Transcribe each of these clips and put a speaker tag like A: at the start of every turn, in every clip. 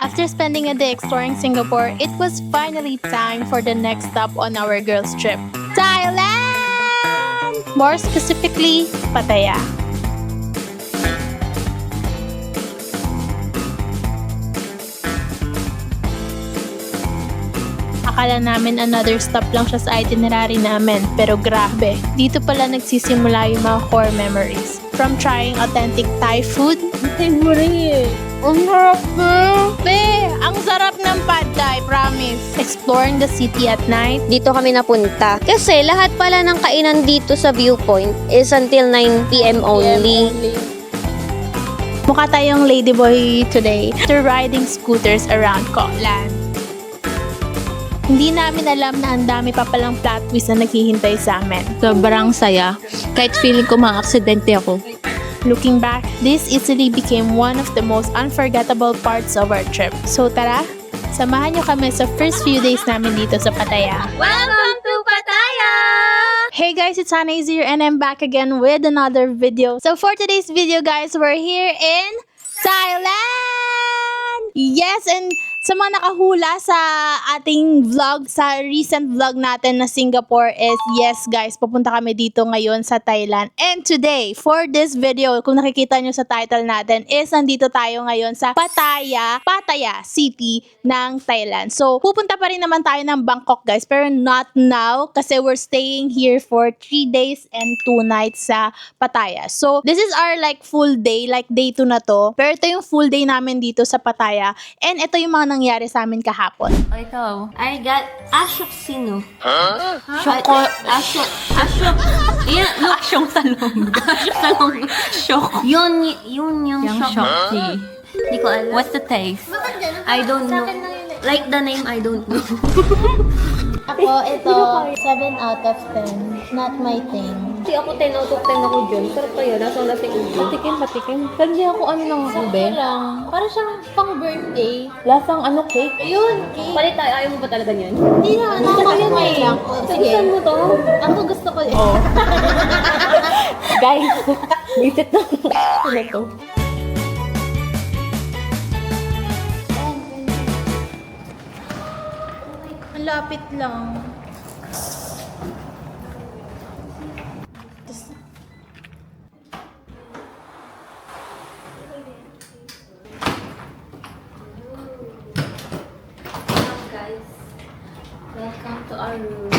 A: After spending a day exploring Singapore, it was finally time for the next stop on our girls' trip. Thailand! More specifically, Pattaya. Akala namin another stop lang siya sa itinerary namin, pero grabe. Dito pala nagsisimula yung mga core memories. From trying authentic Thai food. Ang sarap ang sarap ng pad Thai, promise. Exploring the city at night.
B: Dito kami napunta. Kasi lahat pala ng kainan dito sa viewpoint is until 9 p.m. only.
A: Mukha tayong ladyboy today after riding scooters around Koh Lan. Hindi namin alam na ang dami pa palang plot twist na naghihintay sa amin.
C: Sobrang saya. Kahit feeling ko mga aksidente ako.
A: Looking back, this easily became one of the most unforgettable parts of our trip. So tara, samahan nyo kami sa first few days namin dito sa Pattaya.
B: Welcome to Pattaya!
A: Hey guys, it's Hanais here and I'm back again with another video. So for today's video guys, we're here in Thailand! Yes, and sa mga nakahula sa ating vlog, sa recent vlog natin na Singapore is, yes guys, pupunta kami dito ngayon sa Thailand. And today, for this video, kung nakikita nyo sa title natin, is nandito tayo ngayon sa Pattaya City ng Thailand. So, pupunta pa rin naman tayo ng Bangkok guys, pero not now kasi we're staying here for 3 days and 2 nights sa Pattaya. So, this is our like full day, like day 2 na to. Pero ito yung full day namin dito sa Pattaya. And ito yung mga nangyari sa amin kahapon.
C: Ikaw.
B: I got Ashok Sino.
C: Shoko.
B: Ashok. Yan, look.
C: Asyong talong. Asyong talong. Shock.
B: Yun yung
C: Yung
B: shock.
C: shocky.
B: Hindi ko alam.
C: What's the taste?
B: I don't know. Like the name, I don't know.
A: Ako, ito, 7 out of 10. Not my thing.
B: Kasi ako 10 out of 10 ako dyan. Sarap kaya, nasa lasing ulo.
C: Patikim. Sabi ako ano lang ako, be?
A: Lang. Para siyang pang birthday.
C: Lasang ano, cake?
A: Ayun, cake.
B: Palit tayo, ayaw mo ba talaga niyan?
A: Hindi na, nakakayun lang. Sige.
B: Saan mo to?
A: Ako gusto ko
C: Guys, visit na. Ano to?
A: Ang lapit lang.
B: Guys, welcome to our room.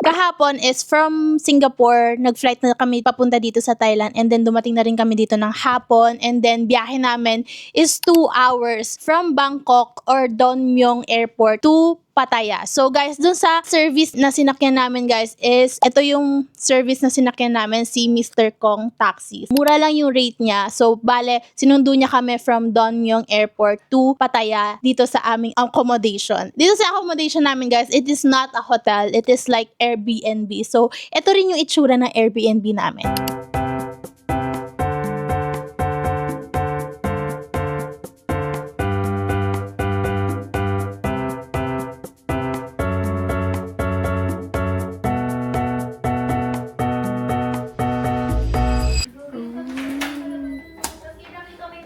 A: Kahapon is from Singapore, nag-flight na kami papunta dito sa Thailand and then dumating na rin kami dito ng hapon and then biyahe namin is 2 hours from Bangkok or Don Mueang Airport to Pattaya. So guys, dun sa service na sinakyan namin guys is, ito yung service na sinakyan namin, si Mr. Kong Taxi. Mura lang yung rate niya. So bale, sinundo niya kami from Don Mueang Airport to Pattaya dito sa aming accommodation. Dito sa accommodation namin guys, it is not a hotel. It is like Airbnb. So ito rin yung itsura ng Airbnb namin.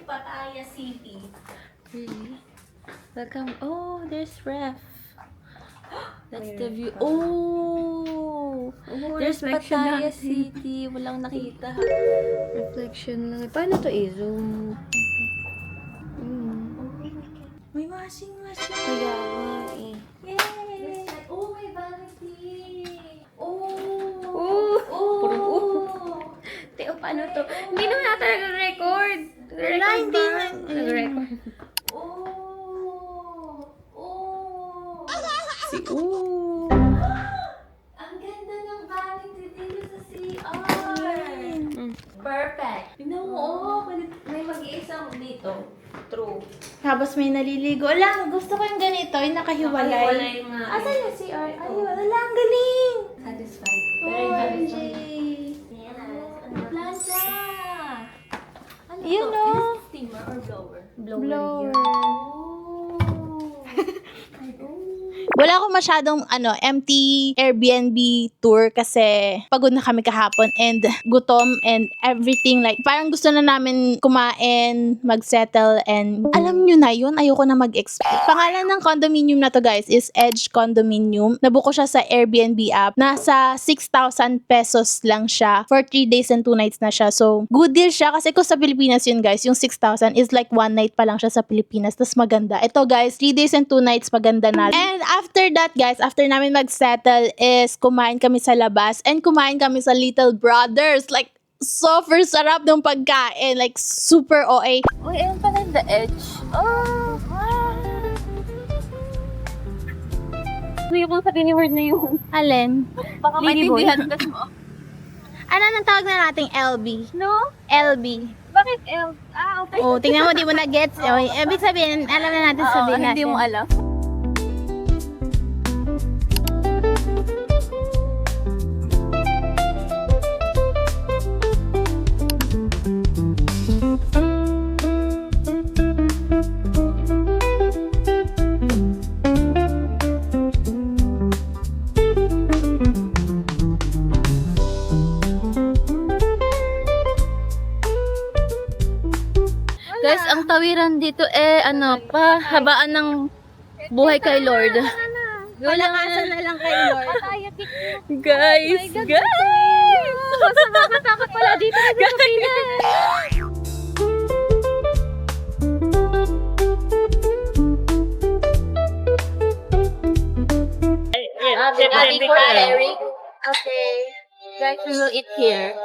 A: Pattaya City.
C: Welcome. Oh, there's ref. That's the view. Oh! There's
B: reflection
C: Pattaya
B: lang.
C: City. Walang nakita.
B: Reflection lang. Paano to i-zoom?
A: May washing machine.
B: Kaya nga eh.
A: Yay! Oh, may vanity. Oh!
B: Oh! Teo, paano to? Hindi naman na talaga nag-record. Nag-record
A: hindi
B: ba?
A: na.
B: Nag-record.
A: Oh! Oh!
C: Oh!
A: Ang ganda ng vanity dito sa CR. Perfect. Tingnan mo, oh, may mag-iisang dito. True. Tapos may naliligo. Ala, gusto ko yung ganito, yung nakahiwalay.
B: Nakahiwalay nga.
A: Asan yung CR? Ayun, ala, ang galing.
B: Satisfied.
A: OMG.
B: Yes.
A: Plancha.
C: Ano
A: Yun,
C: to?
A: oh.
C: Is this steamer or blower?
A: Blower.
B: here.
A: Oh. Wala akong masyadong empty Airbnb tour kasi pagod na kami kahapon and gutom and everything. Like, parang gusto na namin kumain, mag-settle, and alam nyo na yun, ayoko na mag-explain. Pangalan ng condominium na to guys is Edge Condominium. Nabuko siya sa Airbnb app. Nasa 6,000 pesos lang siya. For 3 days and 2 nights na siya. So, good deal siya kasi kung sa Pilipinas yun guys, yung 6,000 is like 1 night pa lang siya sa Pilipinas. Tas maganda. Ito guys, 3 days and 2 nights, maganda na. And after that guys, after namin mag-settle is kumain kami sa labas and kumain kami sa Little Brothers. Like, super sarap ng pagkain. Like, super OA.
C: Uy, ayun pala yung The Edge. Oh, wow. Hindi ko sabihin yung word na yun.
A: Alin?
C: Baka
A: Ladyboy.
C: maintindihan ka mo.
A: Ano nang tawag na nating LB?
C: No?
A: LB.
C: Bakit okay.
A: Oh, tingnan mo, di mo na-gets. Oh, ibig sabihin, alam na natin sabihin natin.
C: Hindi mo alam. Guys, ang tawiran dito pahabaan ng buhay kay Lord.
A: Malakasan na lang kay Lord.
C: Guys! Guys! Mas nakakatakot pala dito sa Pilipinas.
B: Okay.
C: Guys, we will eat here.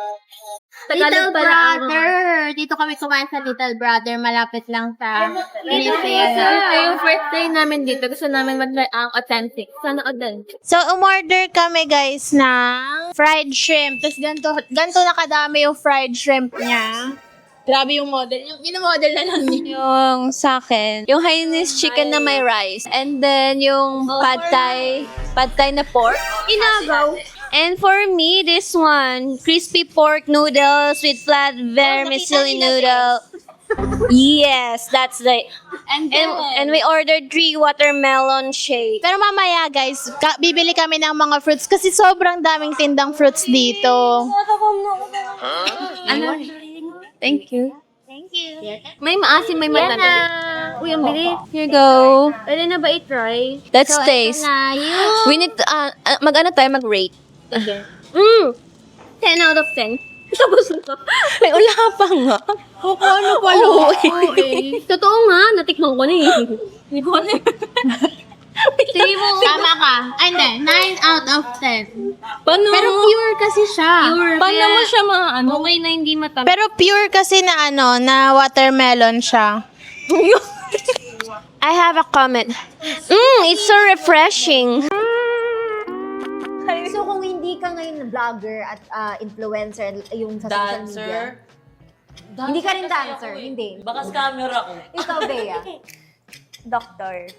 A: Little
C: pala ang-
A: Brother! Dito kami kumain sa Little Brother. Malapit lang sa
C: Ito
A: Louisiana.
C: yung first day namin dito. Gusto namin mag-try ang authentic. Sana din.
A: So, umorder kami guys ng fried shrimp. Tapos ganito nakadami yung fried shrimp niya. Grabe yung model. Yung model na lang niya.
B: Yung sa akin, yung Hainanese chicken na may rice. And then yung pad thai na pork. Inagaw. And for me, this one, crispy pork noodles with flat vermicelli noodle. Yes, that's the. And we ordered 3 watermelon shake.
A: Pero mamaya guys, bibili kami ng mga fruits kasi sobrang daming tindang fruits dito.
C: Ano? Thank you.
A: Thank you.
C: May maasim, may matamis.
B: Uy, ang bilis. Here you go.
C: Pwede na ba i-try?
B: Let's taste. We need to, mag-rate.
C: 10 out of 10. Tapos na.
B: May wala pa nga.
A: Ano pala?
C: Totoo nga, natikman ko na eh. Sige mo.
A: Tama ka. Ay, hindi. 9 out of 10.
C: Paano?
A: Pero pure kasi siya.
C: Paano mo siya okay na hindi matamis?
A: Pero pure kasi na na watermelon siya.
B: I have a comment. It's so refreshing.
D: So kung hindi ka ngayon vlogger at influencer yung sa social media. Hindi ka rin dancer, hindi.
E: Baka scammer ako.
D: Ikaw, Bea. Doctor.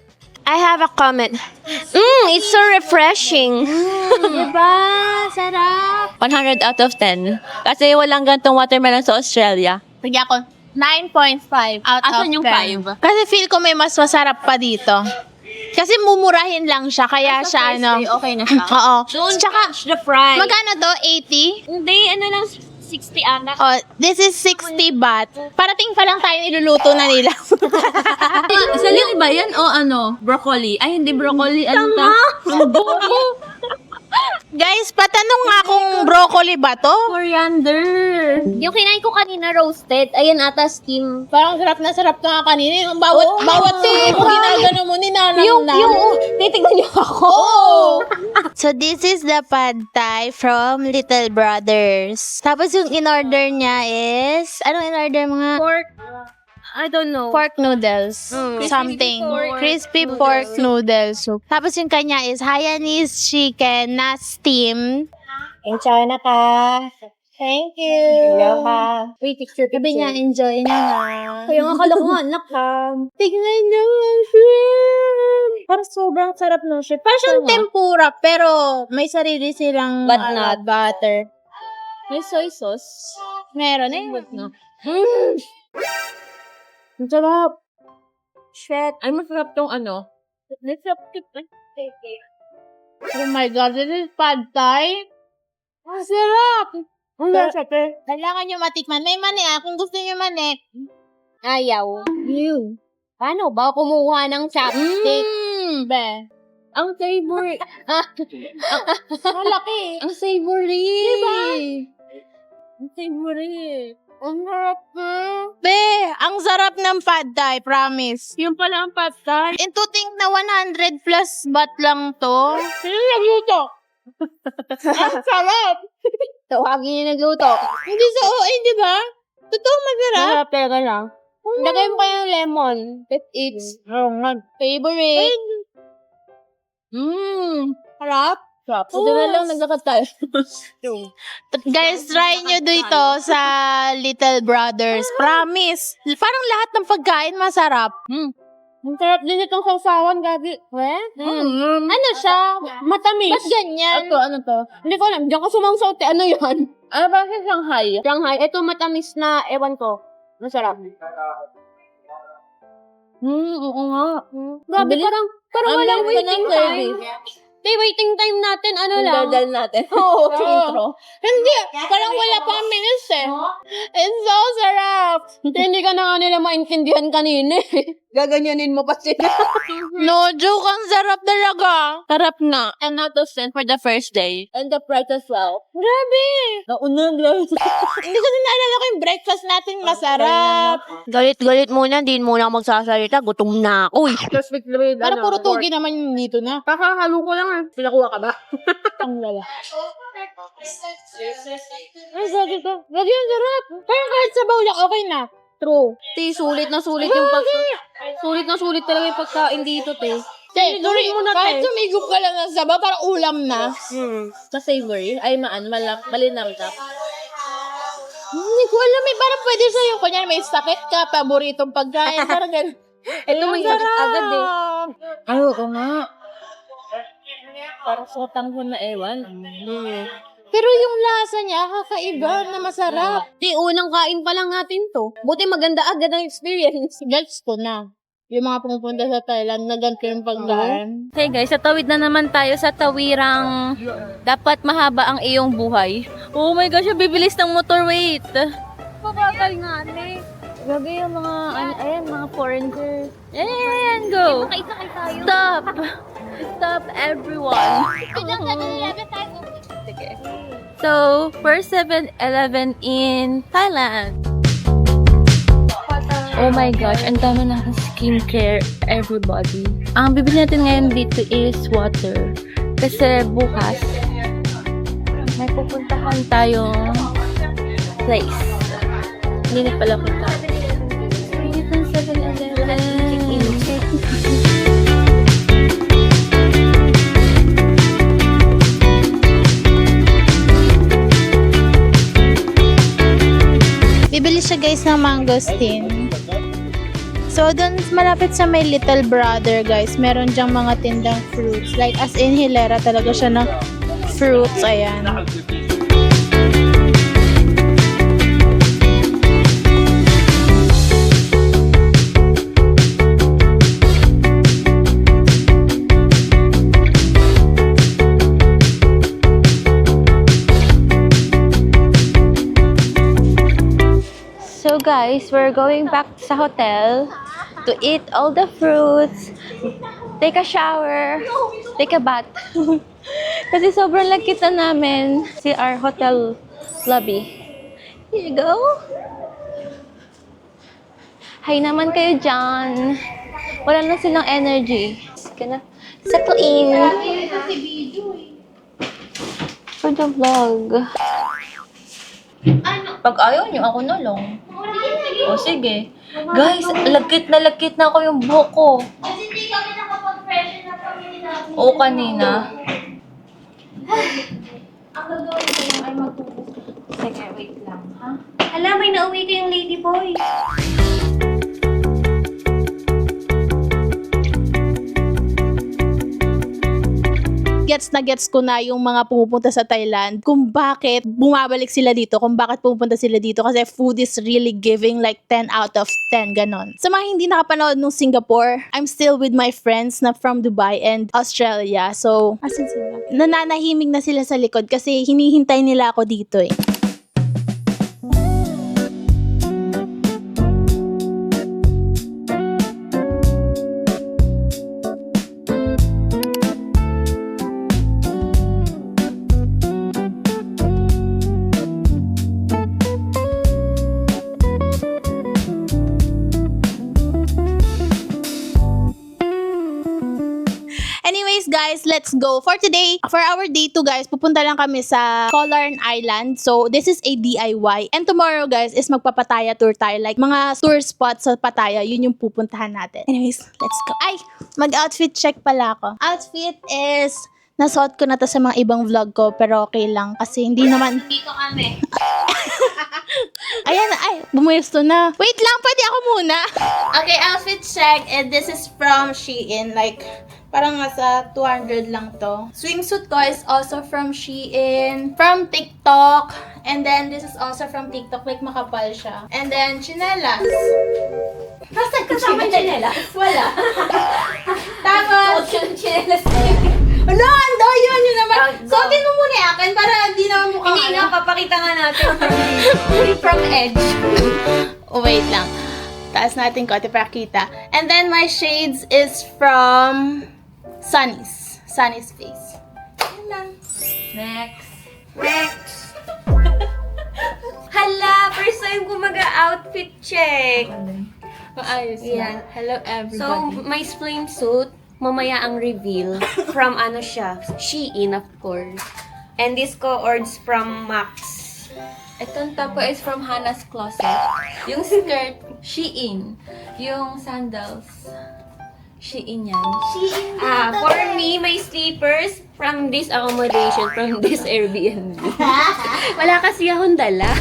B: I have a comment. It's so refreshing.
A: Diba? Sarap.
C: 100 out of 10. Kasi walang gantong watermelon sa Australia.
A: Sige ako. 9.5 out
C: Asan
A: of
C: yung
A: 10.
C: 5?
A: Kasi feel ko may mas masarap pa dito. Kasi mumurahin lang siya, kaya siya
C: Okay na siya.
A: Oo.
C: Don't
A: Tsaka,
C: touch the fries.
A: magkano to? 80?
C: Hindi, lang 60 anak.
A: Oh, this is 60 baht. Parating pa lang tayo iluluto na nila.
C: Salili ba yan o broccoli? Ay, hindi broccoli. Ano ta?
A: Guys, patanong nga kung broccoli ba to?
C: Coriander.
B: Yung kinain ko kanina roasted, ayan ata steam.
A: Parang sarap na sarap to nga kanina. Yung bawat tip, ginagano mo, ninanam na.
B: Titignan niyo ako.
A: So, this is the pad thai from Little Brothers. Tapos yung in-order niya is, anong in-order mo nga?
B: Pork. I don't know.
A: Pork noodles. Something. Crispy pork noodles soup. Tapos yung kanya is Hainanese chicken na steam.
D: Enjoy na ka. Thank you.
B: Wait, picture.
A: Sabi niya, enjoy na nga.
B: Kaya nga akala ko nga, anak ka.
A: Tignan niyo ang shrimp. Parang sobrang sarap ng shrimp. Parang siyang tempura, pero may sarili silang
B: But not.
A: butter.
C: May soy sauce.
A: Meron eh.
C: No.
A: Ang sarap.
B: Shit.
C: Ay, masarap tong Masarap
A: Oh my God, this is pad thai. Ang sarap. Kailangan nyo matikman. May mani kung gusto nyo mani.
B: Ayaw. Paano ba kumuha ng chopstick?
A: Be.
B: Ang savory.
A: Malaki.
B: Ang savory.
A: Diba?
B: Ang savory.
A: Ang sarap Be, ang sarap ng pad thai, promise.
C: Yung pala ang pad thai.
A: And to think na 100 plus baht lang to. Sino nagluto? Ang sarap.
B: Tawagin niyo nagluto.
A: Hindi sa OA, di ba? Totoo masarap.
B: Masarap talaga na. Lagay mo kayo ng lemon. It's
A: Favorite. Sarap.
B: Ito na lang naglakad tayo.
A: Guys, try nyo dito sa Little Brothers. Promise. Parang lahat ng pagkain masarap.
B: Ang sarap din itong sausawan, Gabi. Ano siya? Matamis.
A: Ba't ganyan?
B: Ano to? Hindi ko alam. Diyan ko sumangsaw. Ano yan? Ano ba sa Shanghai? Shanghai. Ito matamis na, ewan ko. Masarap. Oo nga. Gabi, parang walang waiting time. Waiting time natin, ano lang. Dadal natin. Oo, intro.
A: Hindi. Parang wala pa minutes It's so sarap.
B: Hindi ka na nga nila maintindihan kanina Gaganyanin mo pa sila.
A: No joke, ang sarap talaga.
B: Sarap na. And out of 10 for the first day. And the price as well.
A: Grabe.
B: Naunang lang.
A: Hindi ko din naalala ko yung breakfast natin masarap.
B: Galit-galit muna. Hindi muna ako magsasalita. Gutom na ako.
A: Parang puro tugi naman yung dito na.
B: Kakahalo ko lang Pinakuha ka ba?
A: Ang lala. Ay, sabi ko. Lagi ang sarap. Parang kahit sabaw lang, okay na.
B: True. Sulit na sulit yung Sulit na sulit talaga yung pagkain dito, te.
A: Kahit sumigop ka lang ng sabaw, parang ulam na.
B: Sa savory. Ay, malinamdam.
A: Hindi ko alam parang pwede sa'yo. Kunyari may sakit ka, paboritong pagkain. Parang gano'n.
B: Ito may sakit agad
A: Ay, oo nga.
B: Parang sotang ko na ewan.
A: Pero yung lasa niya, kakaiba na masarap.
B: Unang kain pa lang natin to. Buti maganda agad ang experience.
A: Gets ko na. Yung mga pumupunta sa Thailand, na ganito yung pagkain.
C: Hey guys, sa tawid na naman tayo sa tawirang dapat mahaba ang iyong buhay. Oh my gosh, ang bibilis ng motor, wait.
B: Pabagal nga, ne.
C: Grabe yung mga, ayan, mga foreigners. Ayan, go.
B: Makisakay tayo.
C: Stop. Stop, everyone.
B: Sige.
C: So, first 7-Eleven in Thailand. Oh my gosh, ang dami na skincare, everybody. Ang bibili natin ngayon dito is water. Kasi bukas, may pupuntahan tayong place. Hindi pala punta. Dito ang 7-Eleven.
A: Bibili siya guys ng mangosteen. So, doon malapit sa may Little Brother guys, meron dyang mga tindang fruits. Like as in hilera talaga siya ng fruits. Ayan.
C: So guys, we're going back sa hotel to eat all the fruits, take a shower, take a bath. Kasi sobrang lagkit na namin si our hotel lobby. Here you go. Hi naman kayo dyan. Wala na silang energy. Gonna settle in. For the vlog.
B: Pag ayaw nyo, ako na lang. O sige. Guys, lagkit na ako yung buhok ko.
E: Kasi hindi kami nakapag-freshen na kami namin.
B: O kanina.
E: Ang gagawin ko lang ay magpupunta. Sige, wait lang, ha? Hala, may nauwi kayong lady boy.
A: gets na gets ko na yung mga pumupunta sa Thailand kung bakit bumabalik sila dito, kung bakit pumupunta sila dito kasi food is really giving like 10 out of 10 ganon. Sa mga hindi nakapanood nung Singapore, I'm still with my friends na from Dubai and Australia. So, asan sila? Nananahimik na sila sa likod kasi hinihintay nila ako dito eh. Anyways guys, let's go. For today, for our day 2 guys, pupunta lang kami sa Colarn Island. So this is a DIY. And tomorrow guys is magpapataya tour tayo. Like mga tour spots sa Pattaya, yun yung pupuntahan natin. Anyways, let's go. Ay, mag-outfit check pala ako. Outfit is, nasuot ko na to sa mga ibang vlog ko, pero okay lang. Kasi hindi naman...
B: Dito kami.
A: Ayan, ay, bumuyesto na. Wait lang, pwede ako muna. Okay, outfit check. And this is from Shein. Like, parang nasa 200 lang to. Swimsuit ko is also from Shein. From TikTok. And then, this is also from TikTok. Like, makapal siya. And then, chinelas. Basta kasama chinelas? Wala. Tapos,
B: Chinelas.
A: ano, ando, yun naman. Suotin mo muna yung akin para hindi naman mukhang
B: Hindi nga, papakita nga natin. From edge.
A: Oh, wait lang. Taas natin konti para kita. And then my shades is from Sunny's. Sunny's Face. Yan lang.
B: Next. Hala, first time ko mag-outfit check.
C: Maayos
B: Yan.
C: Hello everybody.
B: So, my swimsuit, mamaya ang reveal. From ano siya? Shein, of course. And this co-ords from Max.
C: Itong top ko is from Hannah's Closet. Yung skirt, Shein. Yung sandals, Shein yan.
B: For me, my slippers from this accommodation, from this Airbnb. Wala kasi akong dala.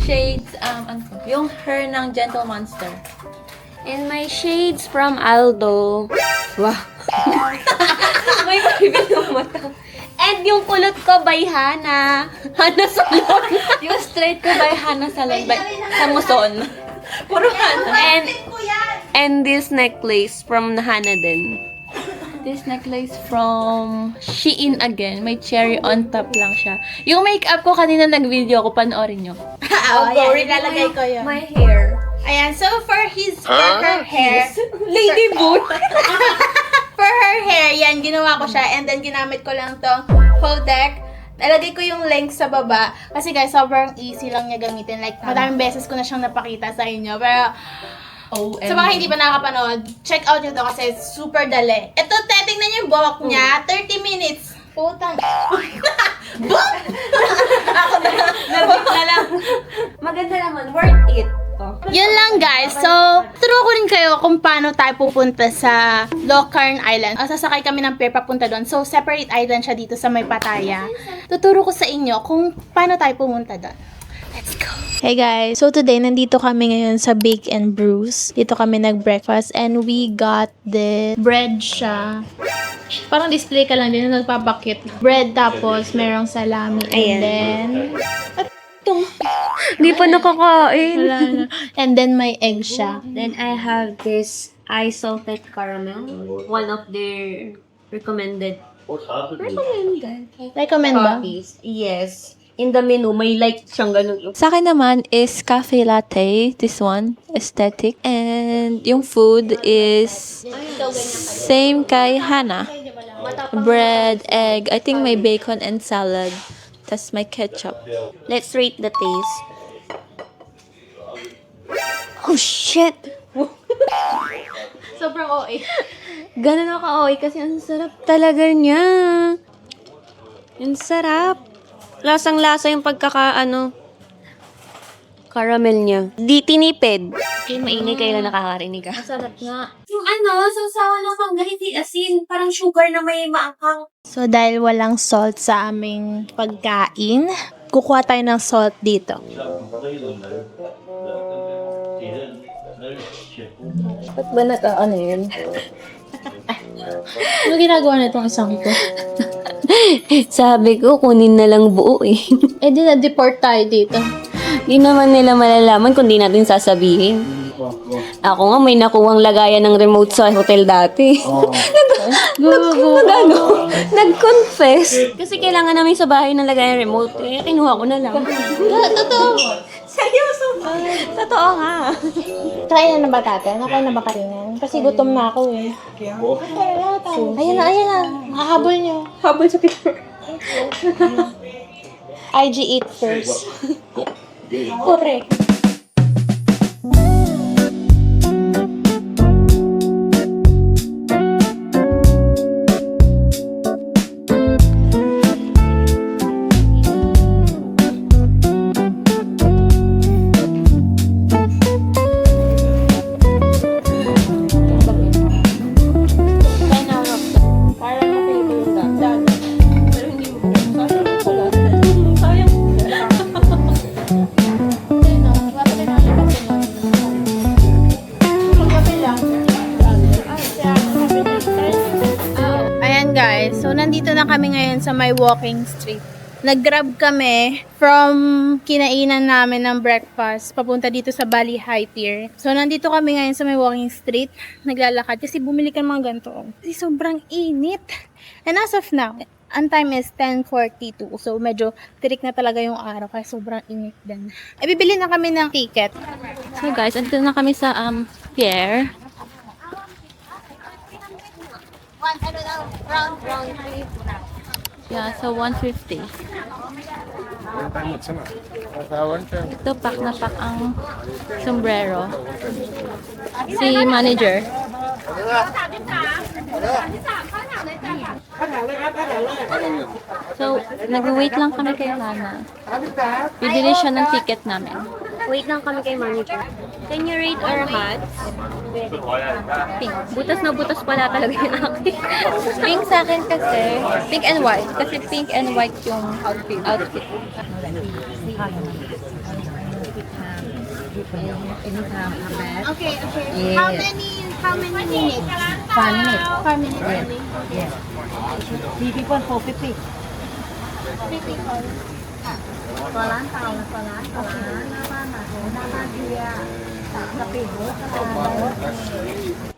C: Shades, ano to? Yung hair ng Gentle Monster.
B: And my shades from Aldo. Wow. May maribig mo to. And yung kulot ko by Hana. Hana Salon.
C: Yung straight ko by Hannah Salon. Sa Muson. Puro Hannah.
B: And this necklace from Hana din.
C: This necklace from Shein again. May cherry on top lang siya. Yung makeup ko kanina nag-video ko, panoorin nyo.
A: Oh, ilalagay ko yun.
B: My hair.
A: Ayan, so for her hair,
B: Lady Boot.
A: for her hair, yan, ginawa ko siya. And then, ginamit ko lang tong Hodeck. Nalagay ko yung link sa baba. Kasi guys, sobrang easy lang niya gamitin. Like, madaming beses ko na siyang napakita sa inyo. Pero, sa mga hindi pa nakakapanood, check out nyo to kasi super dali. Ito, tingnan niyo yung buhok niya. 30 minutes. Putang.
B: Na lang. Maganda naman. Worth it.
A: Yun lang guys. So, turo ko rin kayo kung paano tayo pupunta sa Locarn Island. Sasakay kami ng pier papunta doon. So, separate island siya dito sa may Pattaya. Tuturo ko sa inyo kung paano tayo pumunta doon. Let's go! Hey guys! So today, nandito kami ngayon sa Bake and Brews. Dito kami nag-breakfast and we got the bread siya. Parang display ka lang din na nagpapakit. Bread tapos merong salami and then...
B: Hindi pa nakakain.
A: Wala na. And then may egg siya.
B: Then I have this ice salted caramel. One of their recommended
A: Recommend ba?
B: coffees. Yes. In the menu, may like siyang ganun.
C: Sa akin naman is cafe latte. This one, aesthetic. And yung food is same kay Hannah. Bread, egg. I think may bacon and salad. Tas may ketchup.
B: Let's rate the taste. Oh, shit!
A: Sobrang OA.
B: Ganun ako kasi ang sarap talaga niya. Ang sarap. Lasang-lasa yung caramel niya. Di tinipid. Hindi maingay kayo na nakakarinig ka.
C: Masarap nga.
B: Yung sausawa ng mangga, hindi asin. Parang sugar na may maangkang.
A: So, dahil walang salt sa aming pagkain, kukuha tayo ng salt dito.
C: Ba't ba naka, yun?
A: Ano ginagawa na itong isang ko?
B: Sabi ko, kunin na lang buo eh.
A: Eh di na-deport tayo dito.
B: Di naman nila malalaman kung di natin sasabihin. Ako nga may nakuwang lagayan ng remote sa hotel dati. Nag-confess. Kasi kailangan namin sa bahay ng lagayan ng remote. Eh, kinuha ko na lang.
A: Totoo.
B: Seryoso ba? Totoo nga.
A: Kaya na ba tatay? Nakain na ba kayo? Kasi gutom na ako eh. Ayan na. Hahabol niyo.
B: Habol sa picture.
A: IG eat first. Correct. Ayan guys, so nandito na kami ngayon sa my walking street. Nag-grab kami from kinainan namin ng breakfast papunta dito sa Bali High Pier. So nandito kami ngayon sa my walking street, naglalakad kasi bumili ka ng mga ganito. Kasi sobrang init. And as of now, ang time is 10:42. So medyo tirik na talaga yung araw kaya sobrang init din. E bibili na kami ng ticket.
C: So guys, andito na kami sa pier. Yeah, so 150. Ito, pack na pack ang sombrero. Si manager. So, nag-wait lang kami kay Lana. Bibili siya ng ticket namin.
B: Wait lang kami kay manager. Can you rate our hats?
C: Pink. Butas na butas pala talaga yung akin. Pink sa akin kasi, pink and white. Kasi pink and white yung outfit.
A: Okay. How many minutes? 5 minutes. 5 minutes only.
F: Yes. 3 people, 450.
A: 3 people.
F: ตัวร้านเตาและตัวร้านหน้าบ้านหน้าบ้านเบียร์สปีดโบ๊ทก็ได้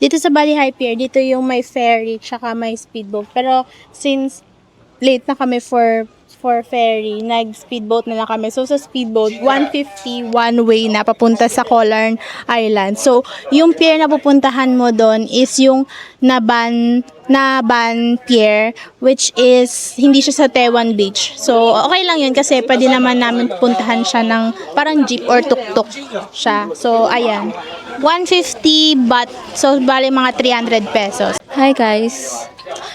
A: Dito sa Bali High Pier, dito yung may ferry tsaka may speedboat. Pero since late na kami for ferry, nag-speedboat na lang kami. So sa speedboat, 150 one way na papunta sa Colarn Island. So yung pier na pupuntahan mo doon is yung Naban Pier, which is hindi siya sa Tewan Beach. So okay lang yun kasi pwede naman namin pupuntahan siya ng parang jeep or tuk-tuk siya. So ayan, 150 baht. So bali mga 300 pesos.
C: Hi guys!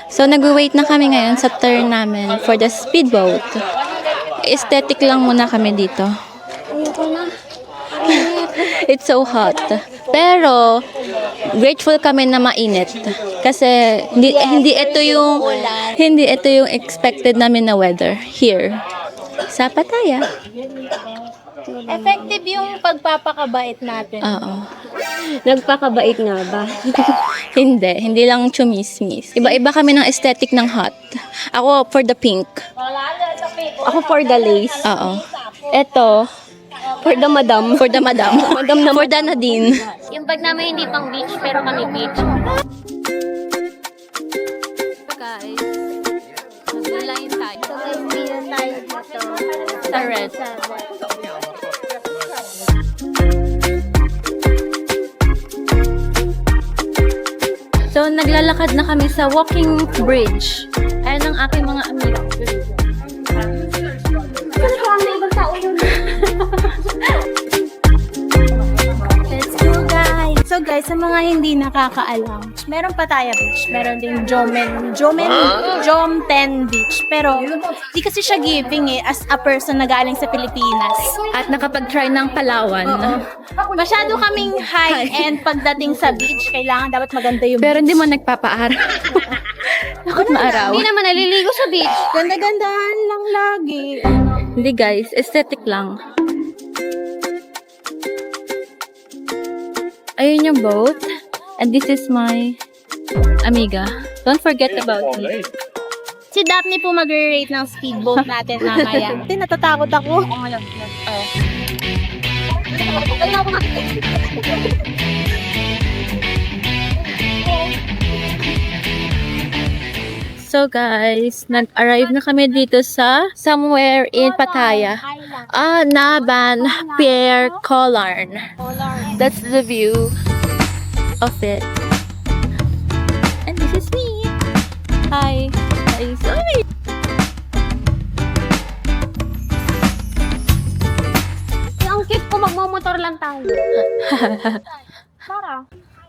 C: So, nag-wait na kami ngayon sa turn namin for the speedboat. Aesthetic lang muna kami dito. It's so hot. Pero, grateful kami na mainit. Kasi, hindi ito yung expected namin na weather here sa Pattaya.
A: Effective yung pagpapakabait natin.
C: Oo.
B: Nagpakabait nga ba?
C: Hindi lang chumismis. Iba-iba kami ng aesthetic ng hot. Ako for the pink.
B: Ako for the lace.
C: Oo.
B: Eto, for the madam.
C: For the madam.
B: Madam na
C: For the Nadine.
B: Yung bag namin hindi pang beach, pero kami beach.
C: Guys, mag-line tayo. Sa red. So, naglalakad na kami sa walking bridge. Ayan ang aking mga amigo.
A: Let's go guys! So guys, sa mga hindi nakakaalam, meron Pattaya Beach, meron ding Jomten Beach. Pero, di kasi siya giving as a person na galing sa Pilipinas.
C: At nakapag-try ng Palawan.
A: Masyado kaming high-end pagdating sa beach. Kailangan dapat maganda yung
C: Pero
A: beach.
C: hindi mo nagpapaaraw. Nakot maaraw.
B: Hindi naman naliligo sa beach.
A: Ganda-gandahan lang lagi.
C: Hindi guys, aesthetic lang. Ayun yung boat. And this is my amiga. Don't forget about me.
A: Si Daphne po magre-rate ng speedboat natin mamaya. Hindi, natatakot ako.
C: So guys, nag-arrive na kami dito sa somewhere in Pattaya. Naban Pier Colarn. That's the view of it. And this is me. Hi. Guys. Ay!
E: Ang cute ko, magmamotor lang tayo.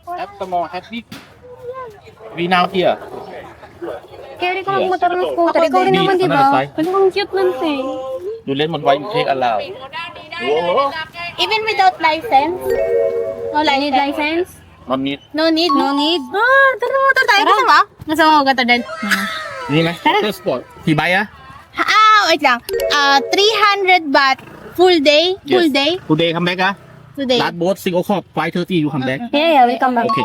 G: At the more happy. We now here.
E: Carry ko magmotor ng scooter. Ikaw rin naman, di ba? Ang cute nun, te.
G: You let me why you take allow.
A: Even without license? No
E: Need license?
G: Not need.
A: No need?
E: No need.
A: Tara mo tayo. Gusto mo? Gusto mo gata din?
G: Niไหม First spot. กี่ใบอะ
A: Wait lang. 300 baht. Full day? Full day?
G: Today come back อะ
A: Today.
G: Last boat 6 o'clock 5:30 you come back.
E: Yeah, we come back.
G: Okay.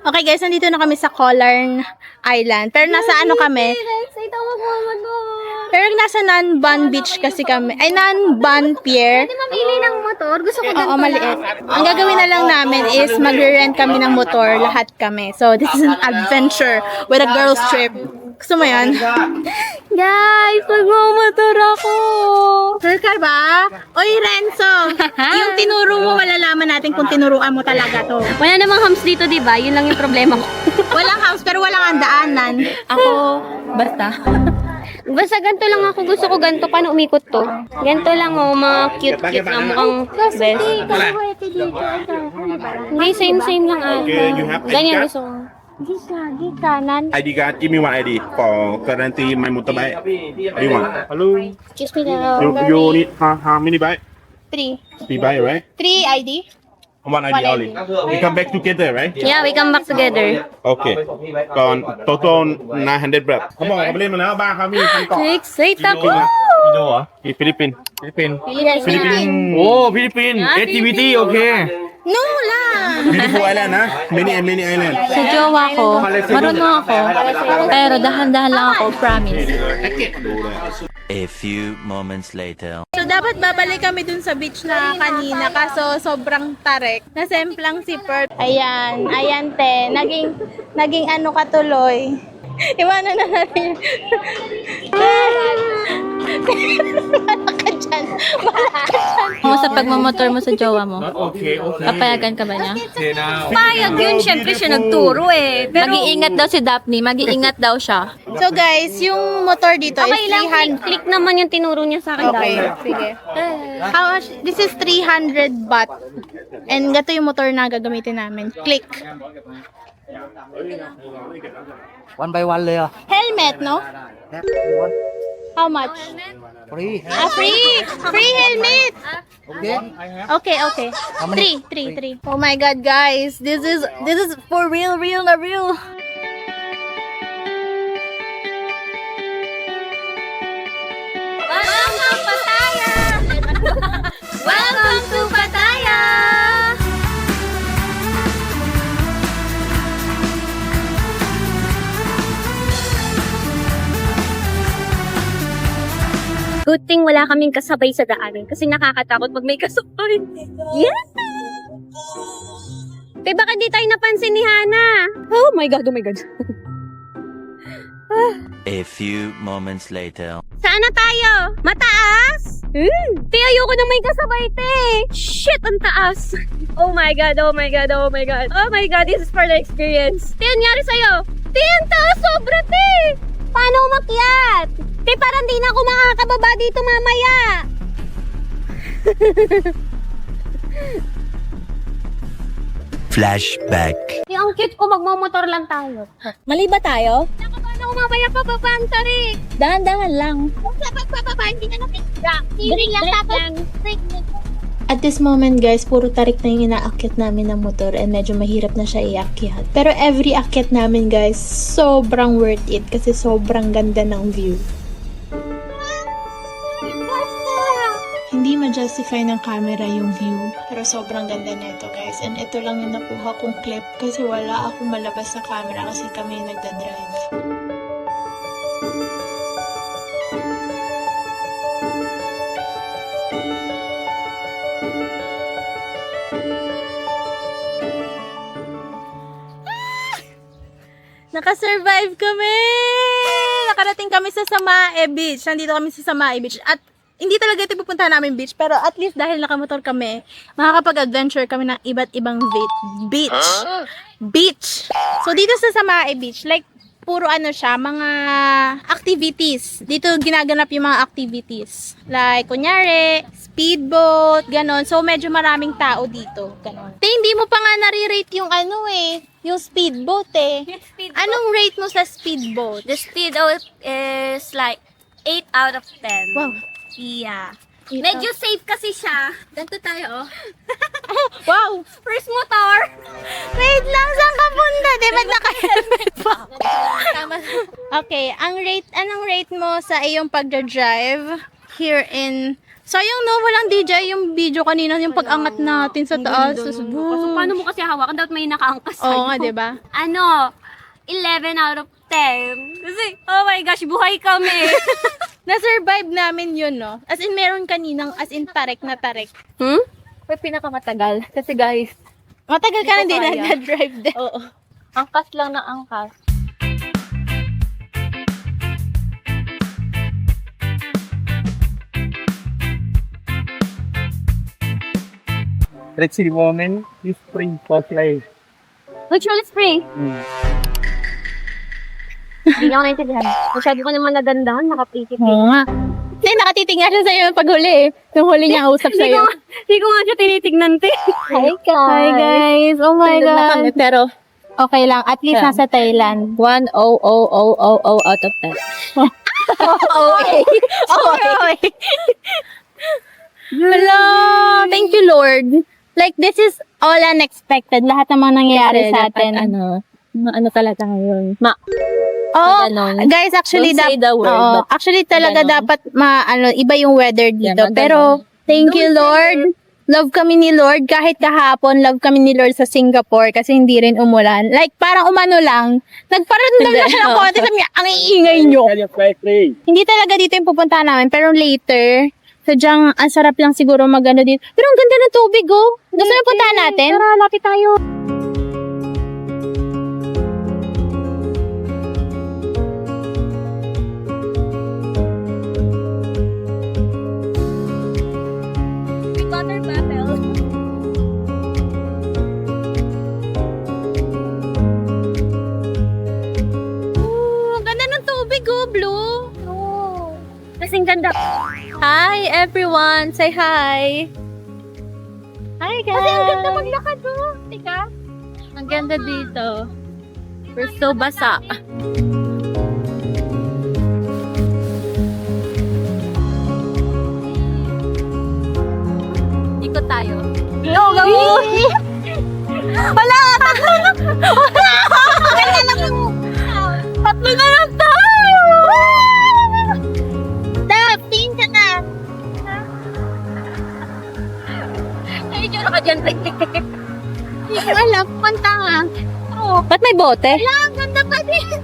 A: Okay guys, nandito na kami sa Colarn Island. Pero nasa ano kami?
E: Excited ako magmamotor.
A: Pero nasa Nanban Beach kasi kami. Ay, Nanban Pier.
E: Mamili ng motor. Gusto ko
A: Oo, maliit. Ang gagawin na lang namin is magre-rent kami ng motor, lahat kami. So, this is an adventure with a girls trip. Gusto mo yan?
E: Guys, magmamotor ako.
A: Sure ka ba? Oy, Renzo! Yung tinuro mo, malalaman natin kung tinuruan mo talaga to.
E: Wala namang hams dito, di ba? Yun lang yung problema ko.
A: Walang house, pero walang daanan.
C: Ako, basta.
E: Basta ganito lang ako. Gusto ko ganito. Paano umikot to? Ganito lang, oh. Mga cute-cute na mukhang best. Hindi, same lang ata. Ganyan gusto ko. Di kanan.
H: ID card, give me one ID for guarantee my motorbike. What do you want? Hello.
E: Excuse me na.
H: You need how many bike?
A: 3.
H: 3 bike, right?
A: 3 ID?
H: One ID only. We come back together, right?
E: Yeah, we come back together.
H: Okay. ก่อน total 900 baht เขาบอกเขาไปเล่นมาแล้วบ้านเขามีคนเกาะ
E: Excited ako.
G: วิดีโอเหรอ
H: ที่ฟิลิปปินส์
G: ฟิลิปปินส์
H: ฟิลิปปินส์
G: โอ้ฟิลิปปินส์ activity โอเค
A: No lang!
H: beautiful island นะ many island
C: Sa jowa ko, marunong ako. Pero dahan-dahan lang ako, promise.
I: A few moments later.
A: So, dapat babalik kami dun sa beach na kanina kaso sobrang tarek. Nasemplang si Perp. Ayan, ayan te. Naging ano katuloy. Iwanan na natin. Wala ka dyan. Wala ka dyan.
C: Kung sa pagmamotor mo sa jowa mo,
G: Okay.
C: papayagan ka ba niya?
G: Okay now.
E: Payag yun. Siyempre siya nagturo eh. Pero
C: Mag-iingat daw si Daphne, mag-iingat daw siya.
A: So guys, yung motor dito
E: okay
A: is
E: lang.
A: 300.
E: Click naman yung tinuro niya sa akin.
A: Okay,
E: dahil.
A: sige. How much? This is 300 baht. And gato yung motor na gagamitin namin. Click.
J: One by one เลยเหรอ
A: Helmet, no? How much?
J: ฟรี
A: Free! Free helmet!
J: โอเค
A: Okay. 3. Oh my god, guys. This is for real na real.
E: Welcome Pattaya! Welcome to Pattaya! Good thing wala kaming kasabay sa daanan kasi nakakatakot pag may kasabay. Yeah! Te, baka di tayo napansin ni Hana. Oh my God.
I: A few moments later.
E: Saan na tayo? Mataas? Te, ayoko na may kasabay, te. Shit, ang taas. Oh my God. Oh my God, this is for the experience. Te, ang nangyari sa'yo? Te, ang taas, sobra, te. Paano umakyat? Te, parang di na ako makakababa dito mamaya.
I: Flashback.
E: Te, ang cute ko, magmamotor lang tayo.
C: Mali ba tayo?
E: Paano ako mamaya pababaan, Tarik?
C: Dahan-dahan lang.
E: Kung sa pagpapaba, hindi na natin. Hindi lang tapos.
A: At this moment, guys, puro tarik na yung inaakyat namin ng motor and medyo mahirap na siya iakyat. Pero every akyat namin, guys, sobrang worth it kasi sobrang ganda ng view. Hindi ma-just ma-classify ng camera yung view. Pero sobrang ganda nito guys. And ito lang yung nakuha kong clip kasi wala akong malabas sa camera kasi kami yung nagdadrive. Nakasurvive kami! Nakarating kami sa Samae Beach. Nandito kami sa Samae Beach. At hindi talaga ito pupunta namin beach. Pero at least dahil nakamotor kami, makakapag-adventure kami ng iba't ibang beach. So dito sa Samae Beach, like, puro ano siya, mga activities. Dito ginaganap yung mga activities. Like, kunyari, speedboat, ganon. So, medyo maraming tao dito. Ganon. Te, hindi mo pa nga nare-rate yung ano eh, yung speedboat eh. Anong rate mo sa speedboat?
E: The speedboat is like 8 out of 10.
A: Wow.
E: Yeah. Medyo safe kasi siya. Ganito tayo, oh.
A: Wow!
E: First motor.
A: Wait lang, saan ka punta? Di ba naka-helmet pa? Okay, anong rate mo sa iyong pagdadrive here in... Sayang no, walang DJ yung video kanina, yung pag-angat natin sa taas.
E: So, paano mo kasi hawakan? Dapat may nakaangkas sa'yo.
A: Oo nga, di ba?
E: Ano? 11 out of 10. Kasi, oh my gosh, buhay kami.
A: Na-survive namin yun, no? As in, meron kaninang, as in, tarik na tarik.
C: May pinakamatagal. Kasi guys,
A: Matagal ka na
C: Hindi
A: din
C: ko kaya.
A: nag-drive din.
C: oo. Angkas lang na angkas.
G: Let's see, woman, you spring spotlight.
E: Virtual spring. Hindi ako naintindihan. Masyado ko naman nagandahan, nakapitik.
A: Oo nga. Hindi, nakatitig nga siya sa'yo paghuli eh. Yung huli niya usap sa'yo.
E: Hindi ko nga siya tinitignan, te.
A: Hi guys! Oh my
C: Nandun na kami,
A: God!
C: pero
A: Okay lang, at least
C: Yeah.
A: nasa Thailand.
C: 1,000,000 out of 10.
A: Okay. Hello! Thank you, Lord. Like, this is all unexpected. Lahat ng mga nangyayari sa atin.
C: Ano talaga ngayon?
A: Oh,
C: ganon.
A: guys, actually,
C: Don't say the word,
A: oo,
C: but
A: actually talaga
C: ganon.
A: dapat iba yung weather dito.
C: Yeah,
A: Pero, thank you, Lord. Love kami ni Lord. Kahit kahapon, love kami ni Lord sa Singapore kasi hindi rin umulan. Like, parang umano lang. Nagparamdam na siya ng konti. Sabi niya, ang iingay nyo. Hindi talaga dito yung pupuntahan namin. Pero later, sadyang ang sarap lang siguro magano dito. Pero ang ganda ng tubig, oh. Gusto mo puntahan natin?
E: Tara, lapit tayo. Water bottle.
A: Oh, ang ganda ng tubig, oh. Blue.
E: Kasing ganda.
C: Hi everyone! Say hi! Hi guys!
E: Kasi ang ganda maglakad, oh. Tika.
C: Ang ganda dito. We're so basa. Ikot tayo.
A: Go, go! Wala! Tatlo na lang tayo! Tapin ka na!
E: Ay, dyan ka dyan.
A: Hindi ko alam, punta nga.
C: Ba't may bote?
A: Wala, ang ganda pa din!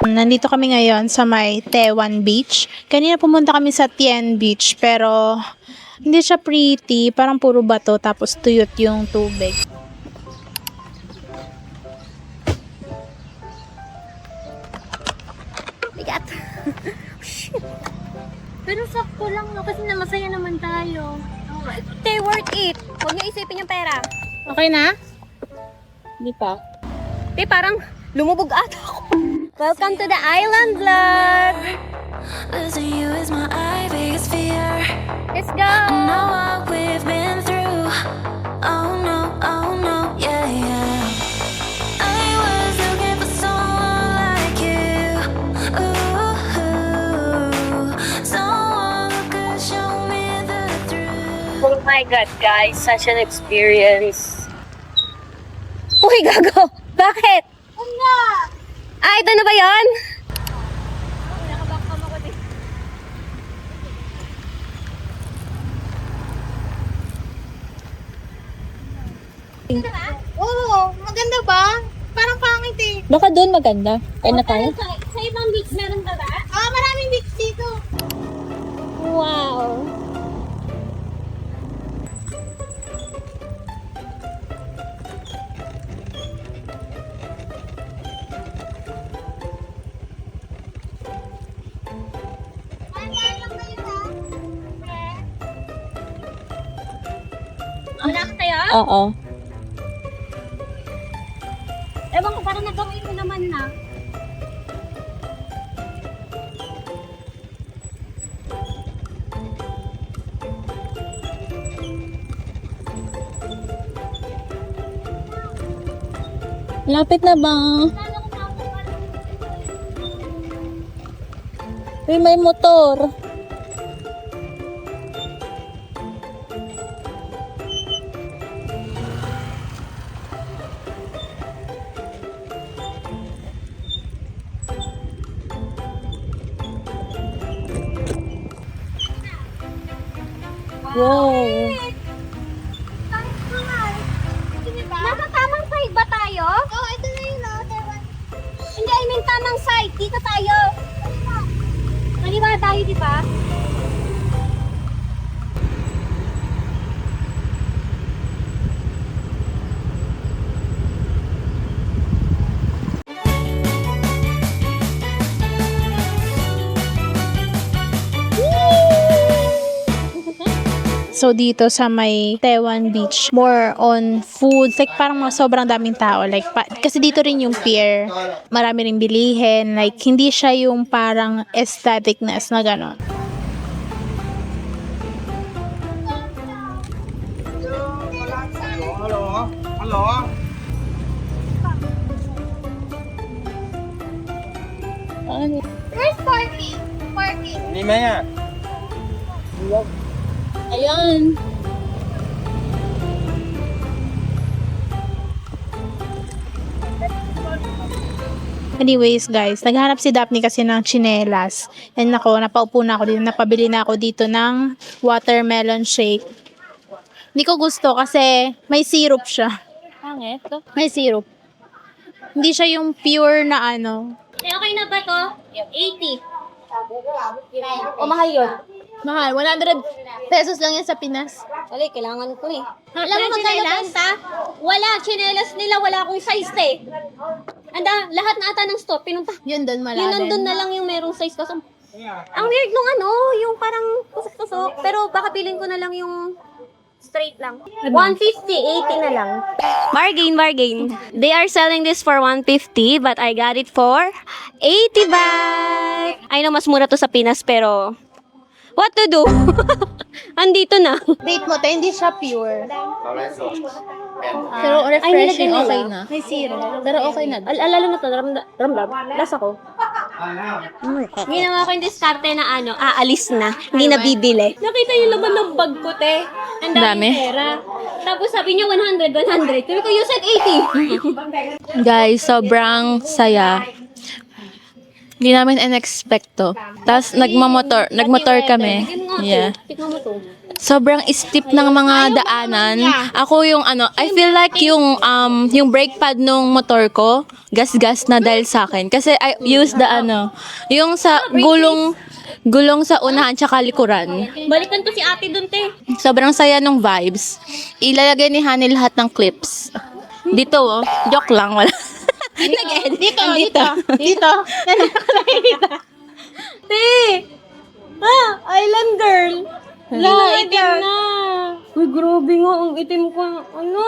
A: Nandito kami ngayon sa may Taewon Beach. Kanina pumunta kami sa Tien Beach pero hindi siya pretty. Parang puro bato tapos tuyot yung tubig.
E: Bigat. Shit. Pero sakto lang, no? Kasi masaya naman tayo. Stay worth it. Huwag niyo isipin yung pera.
A: Okay na?
C: Hindi pa.
E: Te, parang lumubog ata ako. Welcome to the island vlog.
K: Losing you is my biggest fear.
E: Let's go.
K: Know what we've been through. Oh no, yeah, yeah. I was looking for someone like you. Ooh, someone
E: Oh my God, guys. Such an experience. Uy, gago. Bakit? Ito na ba yun?
A: Oo, maganda ba? Parang pangit eh.
C: Baka doon maganda. Kaya na tayo.
E: Sa ibang beach meron ba ba?
A: Maraming beach dito.
E: Wow. Wala ka tayo?
C: Oo.
E: Ewan ko, parang nagawin mo naman na.
C: Lapit na ba? Uy, may motor. Wow.
E: Nasa tamang side ba tayo? Oo, ito na yun, Hindi, I mean tamang side. Dito tayo. Kaliwa tayo, di ba?
A: So dito sa may Taiwan Beach, more on food. Like parang mga sobrang daming tao. Like kasi dito rin yung pier. Marami ring bilihin. Like hindi siya yung parang aestheticness na gano'n.
E: Where's parking? Parking.
G: Ni Maya.
C: Ayan.
A: Anyways guys, naghanap si Daphne kasi ng tsinelas. And ako, napaupo na ako dito. Napabili na ako dito ng watermelon shake. Hindi ko gusto kasi may syrup siya.
C: Pangit.
A: May syrup. Hindi siya yung pure na ano.
E: Okay na ba to? 80.
D: O mahal yun.
A: Mahal, 100 pesos lang yan sa Pinas.
D: Dali, kailangan ko eh.
E: Alam mo magkano benta? Wala, chinelas nila, wala akong size eh. Anda, lahat na ata ng store, pinunta.
A: Yun doon
E: Yun
A: malalim.
E: nandun na lang yung merong size kasi. Ang weird nung ano, yung parang tusok-tusok. Pero baka bilhin ko na lang yung straight lang. 150, 80 na lang. Bargain, bargain. They are selling this for 150, but I got it for 80 baht. I know mas mura to sa Pinas, pero what to do? Andito na.
A: Date mo, tayo, hindi siya pure. Pero
E: Ay,
A: refreshing,
E: nilagyan
A: okay
E: nila.
A: na. May syrup. Pero okay na.
E: Alala na to, ramdam. Lasa ko. Ginawa ko yung diskarte na ano, aalis na. Hindi na bibili. Nakita yung laman ng bag ko, te. Ang daming pera. Tapos sabi niya 100. Sabi ko, you said 80.
C: Guys, sobrang saya. Hindi namin in-expect to. Tapos nagmotor kami. Yeah.
E: Tignan mo to.
C: Sobrang steep ng mga daanan. Ako yung I feel like yung brake pad nung motor ko, gas-gas na dahil sa akin. Kasi I use the yung sa gulong sa unahan tsaka likuran.
E: Balikan to si ate dun, te.
C: Sobrang saya nung vibes. Ilalagay ni Honey lahat ng clips. Dito, joke lang, wala. Nag-edit.
A: Dito.
E: Te! Island girl. Itim na. Uy, grabe nga. Ang itim ko. Ano?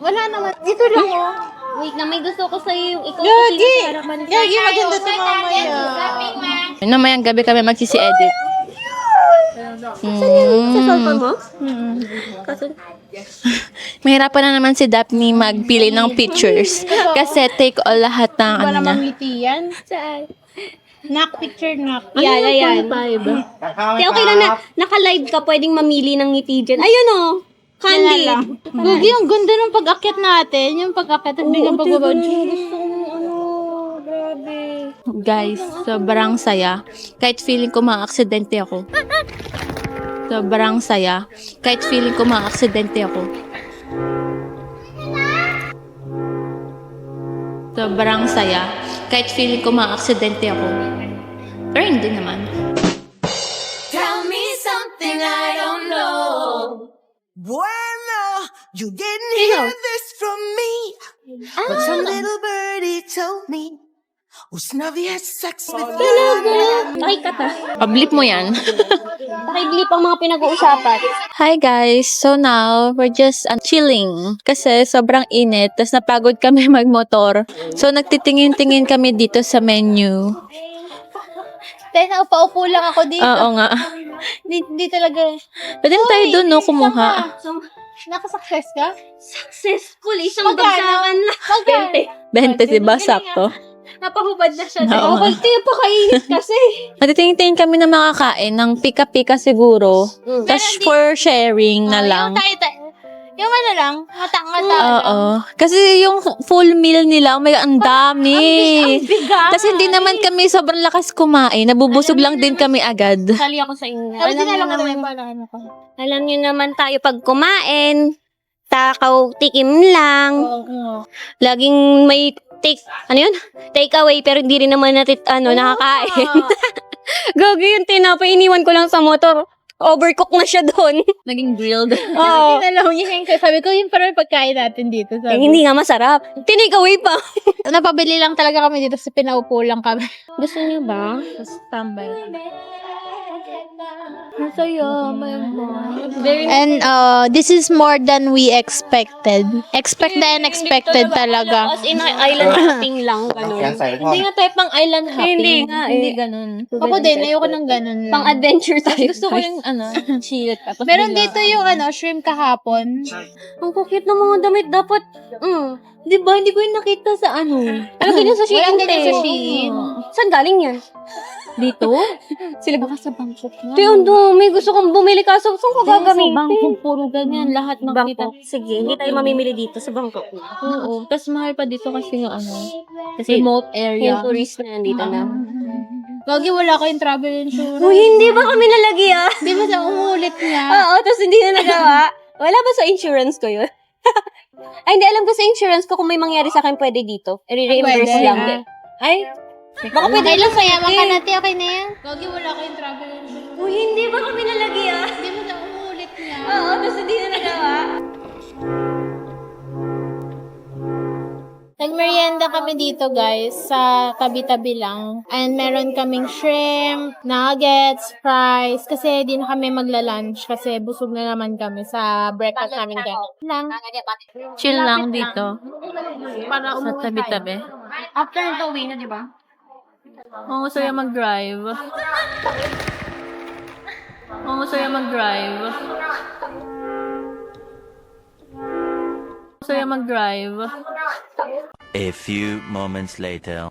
A: Wala naman. Dito lang oh.
E: Wait na, may gusto ko sa'yo yung ikaw.
A: Gagi! Gagi, maganda to mamaya.
C: Namayang gabi kami magsisi-edit.
E: Sa cellphone mo? Kaso,
C: Mahirapan na naman si Daphne magpili ng pictures. Kasi take all lahat ng
A: Wala
C: niya.
A: namang ngiti yan.
E: saan?
A: Knock, picture knock.
E: Yan, ayan. Te, okay lang na naka-live ka, pwedeng mamili ng ngiti dyan. Ayun o, candy.
A: Gagi, ang ganda ng pag-akyat natin. Yung pag-akyat at biglang pagbaba.
C: Guys, sobrang saya. Kahit feeling ko ma-aksidente ako. Sobrang saya. Kahit feeling ko ma-aksidente ako. Sobrang saya. Kahit feeling ko ma-aksidente ako. Pero hindi naman.
K: Tell me something I don't know.
L: Bueno, you didn't hear this from me, but some little birdie told me. Usnavi has sex with
E: Nakikata.
C: Pablip mo yan.
E: Nakiglip ang mga pinag-uusapan.
C: Hi guys! So now, we're just chilling. Kasi sobrang init. Tapos napagod kami magmotor. So nagtitingin-tingin kami dito sa menu.
A: Tayo, paupo lang ako dito.
C: Oo nga.
A: Di talaga.
C: Pwede na tayo doon, no? Kumuha.
A: Nakasuccess ka?
E: Successful. Isang bagsakan lang.
C: 20, diba? Sakto.
E: Napahubad na siya.
C: Oo nga.
E: Kaya pakainis kasi.
C: Nagtitingin kami na makakain ng pika-pika siguro. Tapos for sharing na lang.
A: Yung ano lang, ngata-ngata.
C: Oo. Kasi yung full meal nila, oh my God, ang dami. Kasi hindi naman kami sobrang lakas kumain. Nabubusog lang din kami agad.
E: Sali ako sa inyo.
B: Alam niyo naman tayo pag kumain, takaw tikim lang. Laging may take away pero hindi rin naman natin nakakain. Gagi yung tinapay, iniwan ko lang sa motor. Overcook na siya doon.
C: Naging grilled.
B: Oo.
A: Tinalaw niya yung sabi ko, yun parang pagkain natin dito.
B: Eh, hindi nga masarap. Tinake away pa.
A: Napabili lang talaga kami dito sa pinaupo lang kami.
B: Gusto niyo ba?
C: Tambay. Masaya, my God.
A: And this is more than we expected. Expect the unexpected talaga.
E: As in, island hopping lang. Ganun.
C: Hindi nga tayo pang island hopping.
E: Hindi nga eh.
C: Hindi ganun.
A: Ako din, ayoko ng ganun lang.
E: Pang adventure tayo.
C: Gusto ko yung chill. Tapos
A: Meron
C: bigla-
A: dito yung shrimp kahapon.
E: Ang cute ng mga damit. Dapat,
C: Di ba? Hindi ko yung nakita sa ano.
E: ano ganyan sa Shein?
A: Walang ganyan sa Shein.
E: Saan galing yan?
C: Dito? Sila baka sa Bangkok na.
E: Ito yung dumi. Gusto kong bumili ka. Saan ko gagamitin?
C: Sa Bangkok, puro ganyan. Lahat makita.
E: Bangkok. Sige, hindi tayo mamimili dito sa Bangkok.
C: Oo. Tapos mahal pa dito kasi yung kasi remote area.
E: Yung tourist na nandito na.
A: Gagi, wala kayong travel insurance.
E: Uy, hindi ba kami nalagyan?
A: Di ba sa umulit niya?
E: Oo, tapos hindi na nagawa. Wala ba sa insurance ko yun? Ay, hindi. Alam ko sa insurance ko kung may mangyari sa akin, pwede dito. I-reimburse
A: Pwede.
E: lang. Ay, baka pwede lang sa
A: Yaman ka natin, okay na yan? Gagi, wala kayong travel insurance.
E: Uy, hindi ba kami nalagyan?
A: Di ba sa umulit niya?
E: Oo, tapos hindi na nagawa.
A: Nagmerienda kami dito guys, sa tabi-tabi lang. And meron kaming shrimp, nuggets, fries. Kasi di na kami magla-lunch kasi busog na naman kami sa breakfast namin guys.
C: Chill lang dito.
A: Para
C: Sa tabi-tabi.
E: After nito, uwi na, di ba?
C: Oo, saya mag-drive. Oo, saya mag-drive. Saya mag-drive.
I: A few moments later.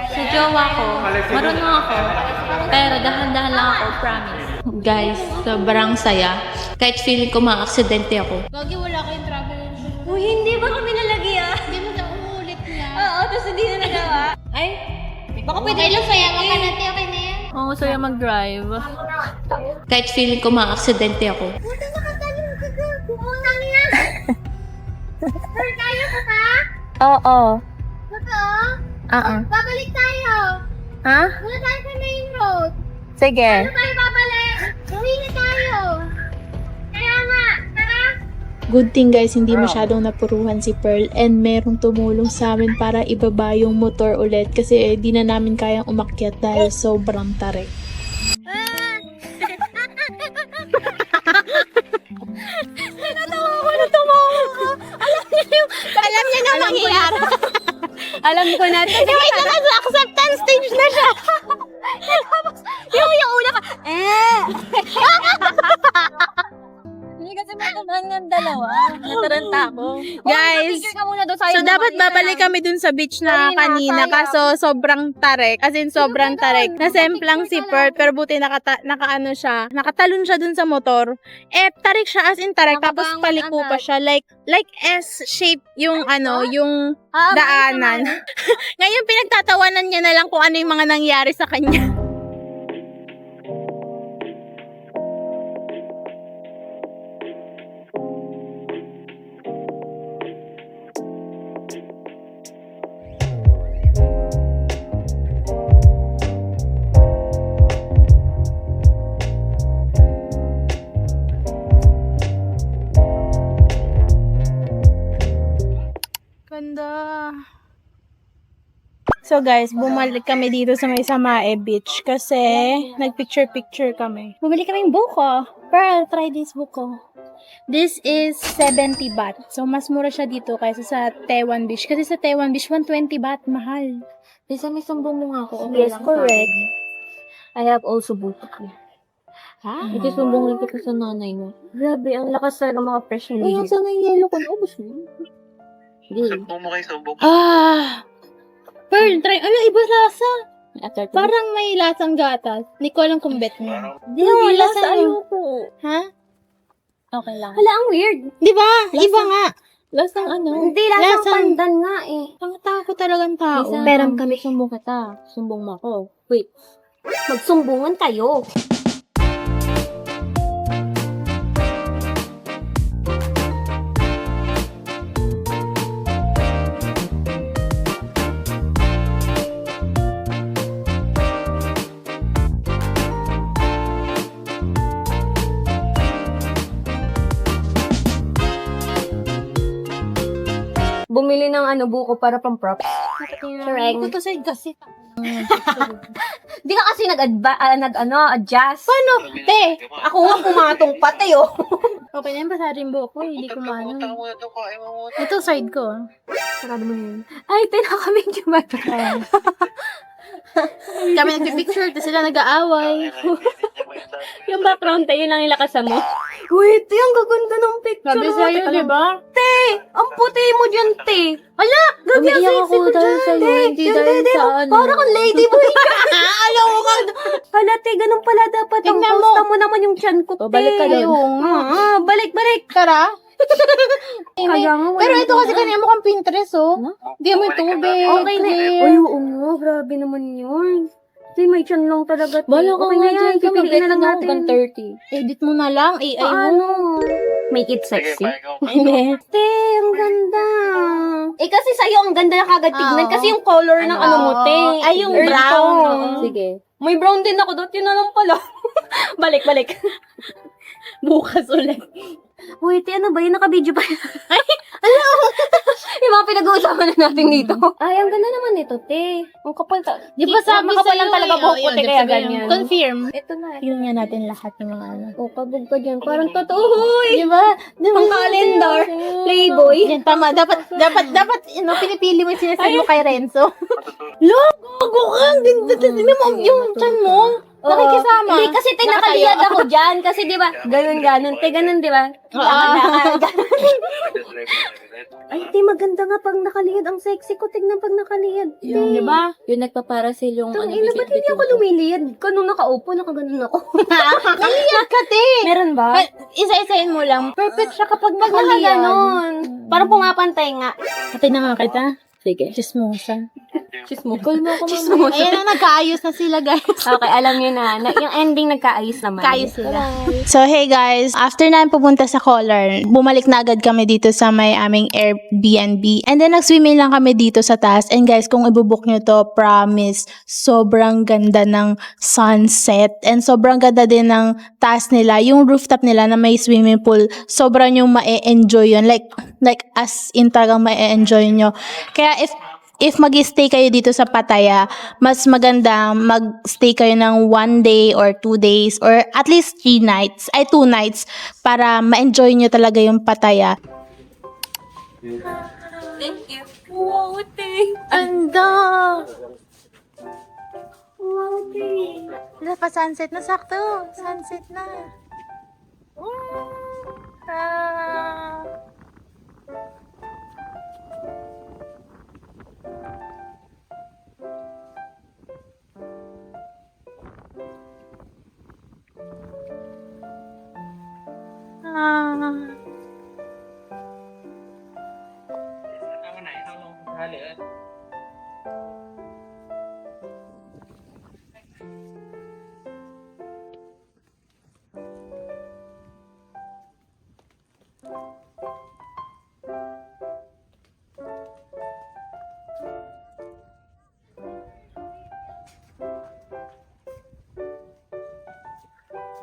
C: Sa jowa ko, marunong ako. Pero dahan-dahan lang ako, promise. Guys, sobrang saya. Kahit feeling ko ma-aksidente ako.
A: Gagi, wala kayong travel insurance.
E: Uy, hindi ba kami nalagyan?
A: Di ba sa umulit niya?
E: Oo, tapos hindi na nagawa. Ay, baka pwede lang sa yaman ka natin, okay na yan.
C: Oo, saya mag-drive. Kahit feeling ko ma-aksidente ako.
E: Oo.
A: Babalik tayo!
E: Ha?
A: Wala tayo sa main road!
E: Sige.
A: Tayo babalik! Uwi na tayo! Kaya nga! Tara! Good thing guys, hindi masyadong napuruhan si Pearl and merong tumulong sa amin para ibaba yung motor ulit kasi di na namin kayang umakyat dahil sobrang tarik. Alam niya na mangyayari.
E: Alam ko na.
A: Wait lang, nasa acceptance stage na siya.
E: Yung una ka,
C: Hindi kasi mataman ng dalawa. Nataranta ako.
A: Guys,
E: picture ka muna doon sa'yo.
A: so dapat babalik kami dun sa beach na kanina kaso sobrang tarek. As in, sobrang tarek. Nasemplang si Pearl, pero buti nakaano siya. Nakatalon siya dun sa motor. Eh, tarik siya as in tarek. Tapos paliko pa siya. Like S-shape yung yung daanan. Ngayon, pinagtatawanan niya na lang kung ano yung mga nangyari sa kanya. Ganda. So guys, bumalik kami dito sa may Samae Beach kasi nagpicture-picture kami. Bumili kami ng buko. Pearl, try this buko. This is 70 baht. So mas mura siya dito kaysa sa Taiwan Beach. Kasi sa Taiwan Beach, 120 baht. Mahal.
C: Bisa may sumbong mo nga ako.
E: Yes, correct. I have also buko.
A: Ha?
C: Ito sumbong rin kita sa nanay mo.
E: Grabe, ang lakas talaga mga fresh
C: Ay, yung sana yung yellow ko, naubos mo.
A: Pearl, try. Ano, iba lasa.
C: After
A: Parang may lasang gatas. Hindi ko alam kung bet mo.
C: Di, lasa
E: ayoko.
A: Ha?
C: Okay lang.
E: Hala, ang weird.
A: Di ba? Iba nga.
C: Lasang ano?
E: Hindi, lasang
A: Lasang-
E: pandan nga eh.
A: Ang tao talagang tao.
C: Isa,
E: Pero kami-
C: sumbong kita. Sumbong mo ako. Wait.
E: Magsumbungan kayo. Bumili ng buko para pang props. Correct.
A: Ito to side kasi.
E: Di ka kasi adjust.
A: Paano? Te,
E: Ako nga pumatong pati oh.
A: okay na yung basarin mo ko. Hindi ko maano. Ito side ko.
E: Sarado mo na yun. Ay, tinaka-medyo mata.
A: Kami nagpipicture, tapos sila nag-aaway.
E: Yung background tayo lang yung lakasan mo. Wait, ang gaganda ng picture.
A: Sabi sa'yo, di ba?
E: Te, ang puti mo dyan, te. Ala, gabi ang
C: Umiiyak
E: sexy
C: ako
E: ko
C: dahil
E: dyan.
C: sa'yo,
E: Te,
C: hindi
E: yun,
C: dahil
E: te,
C: sa
E: te,
C: ano.
E: Parang kang ladyboy ka.
A: Alam mo ka.
E: Hala, te, ganun pala dapat. Ang
A: Tingnan mo.
E: posta mo naman yung chan ko, te.
C: Babalik ka doon.
A: Ayun nga.
E: Balik.
A: Tara.
E: Kaya nga,
A: Pero ito kasi kanina mukhang Pinterest, oh. Hindi mo yung tubig.
E: Okay na. Ay, oo nga, grabe naman yun. Te, may chan lang talaga. te.
C: Bala ka
E: Okay na
C: nga
E: yan,
C: dyan.
E: pipiliin
C: Kapag
E: na lang natin.
C: hanggang 30.
A: Edit mo na lang. AI mo.
E: Paano? Make it sexy.
A: Hindi.
E: Te, ang ganda. Eh, kasi sa'yo ang ganda na kagad tignan.
A: Oo.
E: Kasi yung color ng ano mo, te.
A: Ay, yung
E: Earth
A: brown.
E: tone.
C: Sige.
E: May brown din ako doon. Yun na lang pala. balik.
A: Bukas ulit.
E: Uy, te, ano ba yun? Naka-video pa yun. Ay, alam mo. Yung mga pinag-uusapan na natin dito. Ay, ang ganda naman nito, te. Ang kapal
A: Di ba sabi
E: makapal lang
A: sa'yo,
E: talaga
A: eh,
E: buhok ko,
A: yun,
E: te,
A: di ba
E: kaya
A: sabi yun?
E: ganyan.
A: Confirm.
E: Ito na.
A: Tingnan nga natin lahat ng mga ano.
E: Oh, kabog ka dyan. Parang totoo, huy.
A: Di ba?
E: Pang calendar. Playboy.
A: Yan, tama. Dapat, pinipili mo yung sinasabi mo kay Renzo. Logo ka! Tingnan mo yung chan mo. Nakikisama.
E: Hindi, kasi te, nakaliyad ako dyan. Kasi di ba, ganun. Te, ganun, di ba? Ay, te, maganda nga pag nakaliyad. Ang sexy ko, tignan pag nakaliyad. Te.
C: Yung, di ba? Yung nagpaparasil yung
E: Tang ina, ba't hindi ako lumiliyad? Kung nakaupo, nakaganon ako.
A: Naliyad ka, te.
E: Meron ba?
A: Isa-isahin mo lang. Perfect siya kapag
E: Pag
A: nakaliyad.
E: nakaganon. Parang pumapantay nga.
A: Pati na nga kita.
C: Sige.
A: Chismosa.
C: Call mo ako,
E: Chismosa.
A: Ayan na, nagkaayos na sila, guys.
E: Okay, alam nyo na. Yung ending nagkaayos naman.
A: Kaayos sila. So, hey guys, after namin pupunta sa Color, bumalik na agad kami dito sa may aming Airbnb. And then, nag-swimming lang kami dito sa taas. And guys, kung ibubook nyo to, promise, sobrang ganda ng sunset. And sobrang ganda din ng taas nila. Yung rooftop nila na may swimming pool, sobrang yung ma-enjoy yun. Like as in talagang ma-enjoy nyo. Kaya if mag-stay kayo dito sa Pattaya, mas maganda mag-stay kayo ng 1 day or 2 days or at least 2 nights para ma-enjoy nyo talaga yung Pattaya.
E: Thank you.
C: Wow, te.
A: Ganda!
C: Wow, te.
A: Wala pa sunset na sakto. Sunset na. Ah. Ah.
G: เอาวันไหนเอาลงท้ายเหลือ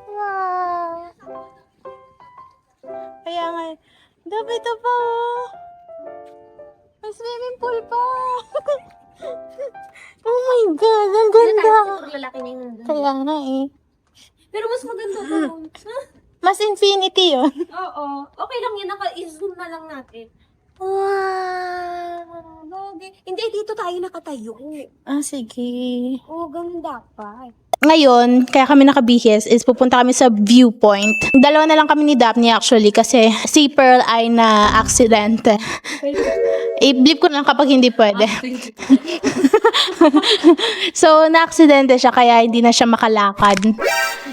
A: Wow! Kaya nga, dapat ito pa oh. May swimming pool pa. Oh my God, ang ganda.
E: Lalaki na yun.
A: Kaya nga eh.
E: Pero mas maganda doon.
A: Mas infinity yun.
E: Oo. Okay lang yan. Naka-zoom na lang natin.
A: Wow!
E: Bagay. Hindi, dito tayo nakatayo.
A: Ah, sige.
E: Oo, ganda pa.
A: Ngayon, kaya kami nakabihis is pupunta kami sa viewpoint. Dalawa na lang kami ni Daphne actually kasi si Pearl ay na-aksidente. I-blip ko na lang kapag hindi pwede. So, na-aksidente siya kaya hindi na siya makalakad.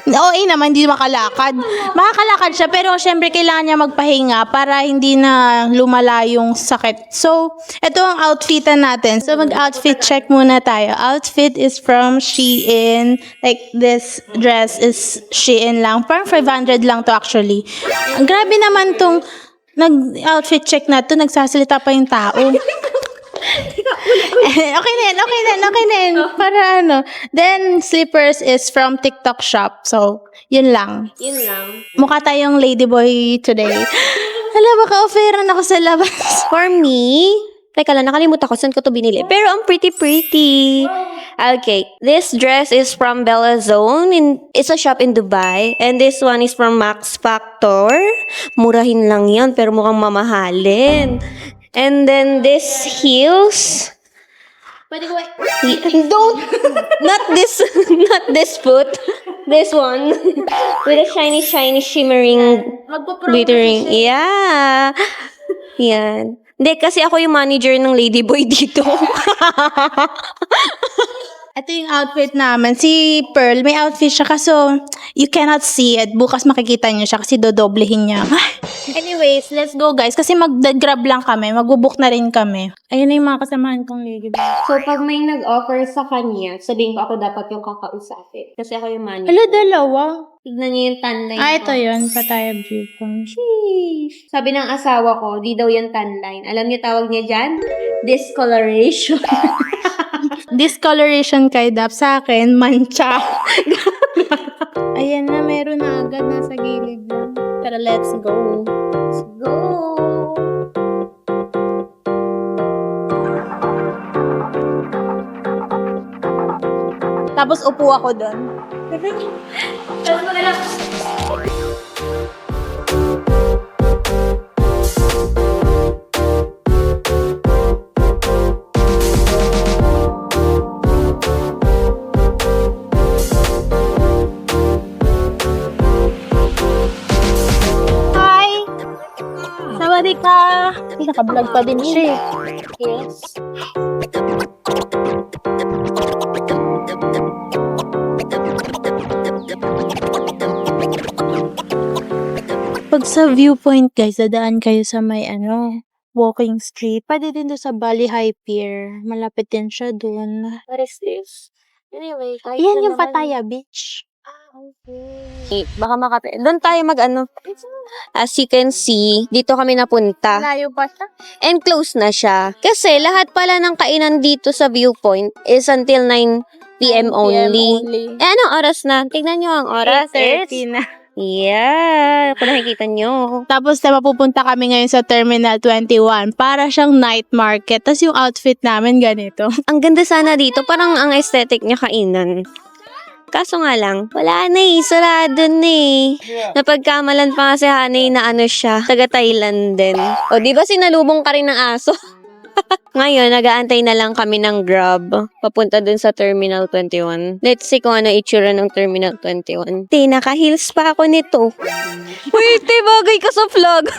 A: Oo, naman, hindi makalakad. Makakalakad siya pero syempre kailangan niya magpahinga para hindi na lumala yung sakit. So, ito ang outfitan natin. So, mag-outfit check muna tayo. Outfit is from Shein. Like, this dress is Shein lang. Parang 500 lang to actually. Ang grabe naman tong nag-outfit check na to. Nagsasalita pa yung tao. Okay na yan. Para ano. Then, slippers is from TikTok shop. So, yun lang.
E: Yun lang.
A: Mukha tayong ladyboy today. Hala, baka offeran ako sa labas.
B: For me, teka lang, nakalimutan ko saan ko to binili. Pero ang pretty. Okay, this dress is from Bella Zone. It's a shop in Dubai. And this one is from Max Factor. Murahin lang yan, pero mukhang mamahalin. And then this heels.
A: Pwede ko
B: Don't, not this foot. This one. With a shiny, shimmering, glittering. Yeah. Yan. Hindi, kasi ako yung manager ng Ladyboy dito.
A: Ito yung outfit namin. Si Pearl, may outfit siya kaso you cannot see it. Bukas makikita niyo siya kasi dodoblehin niya. Anyways, let's go guys. Kasi mag-grab lang kami. Mag-book na rin kami. Ayun na yung mga kasamahan kong lady.
B: So, pag may nag-offer sa kanya, sabihin ko ako dapat yung kakausapin. Kasi ako yung manager.
A: Hala, dalawa.
B: Tignan niyo yung tanline
A: Ah,
B: ko.
A: ito yun. Pataya viewpoint.
B: Sheesh. Sabi ng asawa ko, di daw yan tanline. Alam niyo tawag niya dyan? Discoloration.
A: Discoloration kay Dap. Sa akin, mancha. Ayan na, meron na agad nasa gilid na. Pero let's go.
B: Let's go.
A: Tapos upo ako doon.
E: Tapos maganda.
A: Hi! Sawadika! Ay, naka-vlog pa din siya. Yes. Pag sa viewpoint guys, dadaan kayo sa may walking street. Pwede din doon sa Bali High Pier. Malapit din siya doon.
E: What is this? Anyway, kahit
A: Ayan
E: na
A: yung
E: naman-
A: Pattaya Beach.
B: Eh, baka Doon tayo As you can see, dito kami napunta.
A: Layo pa siya.
B: And close na siya. Kasi lahat pala ng kainan dito sa viewpoint is until 9 p.m. only. Eh, anong oras na? Tignan nyo ang oras.
A: 8:30 na.
B: Yeah, kung nakikita nyo.
A: Tapos mapupunta kami ngayon sa Terminal 21 para siyang night market. Tapos yung outfit namin ganito.
B: Ang ganda sana dito, parang ang aesthetic niya kainan. Kaso nga lang, wala na sarado na Napagkamalan pa nga si Hanay na siya, taga Thailand din. O, di ba sinalubong ka rin ng aso? Ngayon, nag-aantay na lang kami ng Grab papunta dun sa Terminal 21. Let's see kung ano itsura ng Terminal 21. Te, naka-heels pa ako nito. Wait, te, bagay ka sa vlog.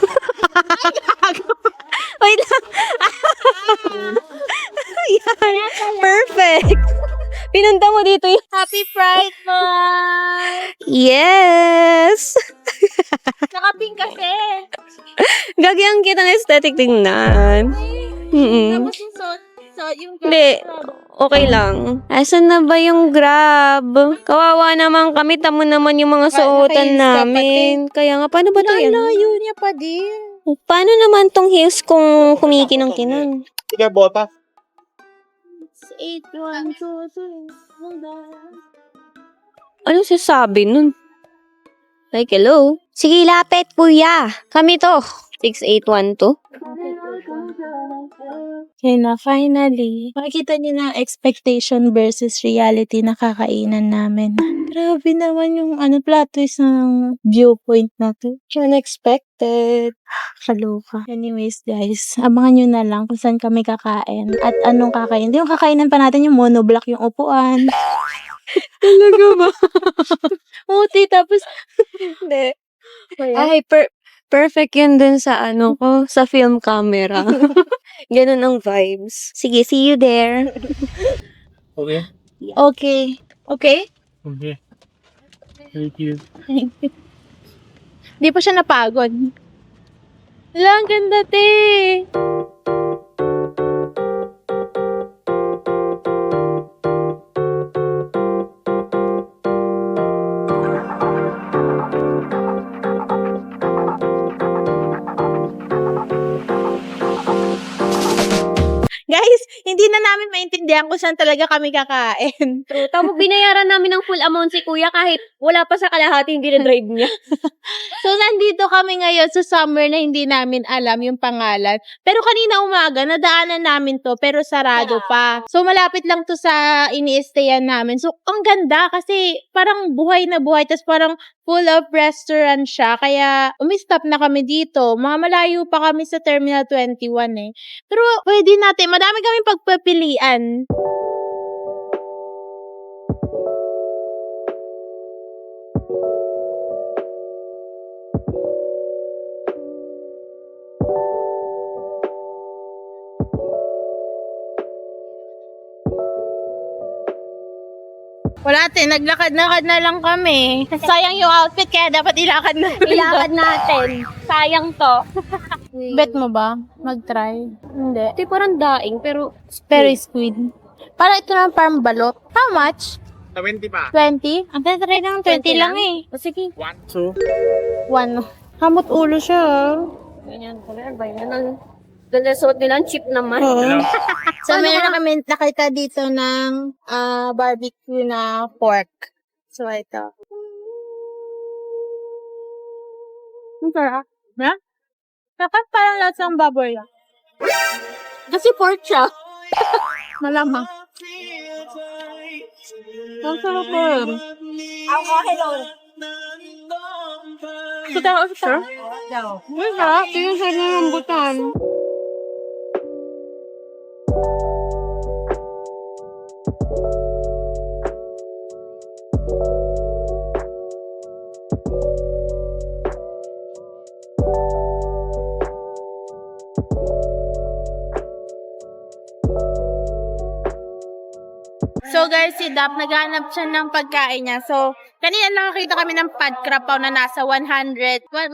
B: Wait lang. Yan. Perfect. Pinunta mo dito yung
A: Happy Pride Month!
B: yes!
A: Nakapink kasi.
B: Gagi ang kitang aesthetic tingnan. Mm-mm.
A: Tapos yung
B: Hindi, okay lang. Asan na ba yung Grab? Kawawa naman kami, tamo naman yung mga suotan namin. Kaya nga, paano ba to yan?
A: Layo niya pa din.
B: Paano naman tong heels kung kumikinang-kinan?
H: Sige, bota.
A: 8, 1, 2, 3.
B: Anong sasabi nun? Like, hello? Sige, lapit, kuya. Kami to. 6812.
A: Okay na, finally. Makikita niyo na expectation versus reality na kakainan namin. Grabe naman yung plot twist ng viewpoint na to. Unexpected. Kaloka. Anyways, guys, abangan nyo na lang kung saan kami kakain at anong kakain. Hindi yung kakainan pa natin yung monoblock yung upuan.
B: Talaga ba?
A: Uti, tapos,
B: Hindi. Ay, perfect yun dun sa ko, sa film camera. Ganun ang vibes. Sige, see you there.
G: Okay?
A: okay. Okay?
G: Okay. Thank you.
A: Di pa siya napagod. Wala, ang ganda, te. Guys, hindi na namin maintindihan kung saan talaga kami kakain.
E: True. Tapos binayaran namin ng full amount si kuya kahit wala pa sa kalahati yung dinadrive niya.
A: So, nandito kami ngayon sa somewhere na hindi namin alam yung pangalan. Pero kanina umaga, nadaanan namin to, pero sarado pa. So, malapit lang to sa ini-stayan namin. So, ang ganda kasi parang buhay na buhay. Tapos parang full of restaurant siya. Kaya, umistop na kami dito. Mga malayo pa kami sa Terminal 21 eh. Pero, pwede natin. Madami kaming pagpapilian. Wala te, naglakad-lakad na lang kami. Sayang yung outfit kaya dapat ilakad na.
E: Ilakad natin. Sayang to.
A: Bet mo ba? Mag-try? Hindi.
E: Ito parang daing pero
A: Squid. Para ito naman parang balot. How much?
G: 20 pa.
A: 20? Ang try ng 20 lang eh.
E: O sige.
G: 1, 2.
A: 1. Kamot ulo siya.
E: Ganyan pala. Bayan ng ganda suot nila. Cheap naman.
A: So, meron na kami nakita dito ng barbecue na pork. So, ito. Ang sarap. Ha? Dapat parang lasang baboy.
E: Kasi pork siya.
A: Malamang. Ang sarap po.
E: Hello.
A: Ito tayo, sir? Ang sarap. Tingnan sa ng rambutan. So guys, si Dap, naghanap siya ng pagkain niya. So, kanina nakakita kami ng pad krapaw na nasa 100.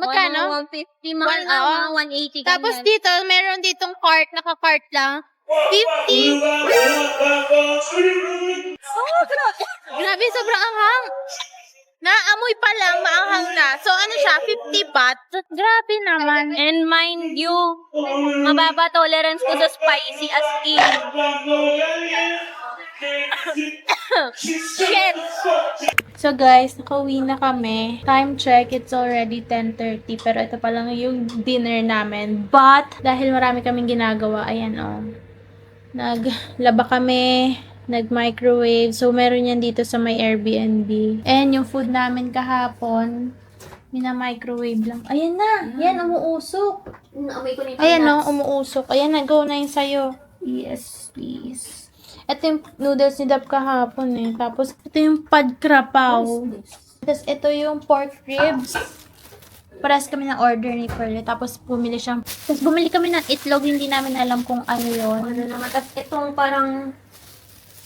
A: Magkano?
E: 150. Mahal na mga 180.
A: Tapos dito, meron ditong cart, naka-cart lang. 50. Oh, grabe, sobrang anghang. Naamoy pa lang, maanghang na. So, ano siya, 50 baht. Grabe naman.
E: And mind you, mababa tolerance ko sa spicy as in.
A: Shit! So guys, nakauwi na kami. Time check, it's already 10:30. Pero ito pa lang yung dinner namin. But, dahil marami kaming ginagawa, ayan naglaba kami, nag-microwave. So, meron yan dito sa may Airbnb. And yung food namin kahapon, mina-microwave lang. Ayan na! Yan, umuusok.
B: Naamoy ko na yung
A: Ayan
B: peanuts.
A: no, umuusok. Ayan na, go na yung sa'yo. Yes, please. Ito yung noodles ni Dap kahapon eh. Tapos, ito yung pad krapaw. Tapos, ito yung pork ribs. Paras kami ng order ni Pearl. Tapos, bumili siya. Tapos, bumili kami ng itlog. Hindi namin alam kung ano yun.
B: Ano naman, tapos itong parang,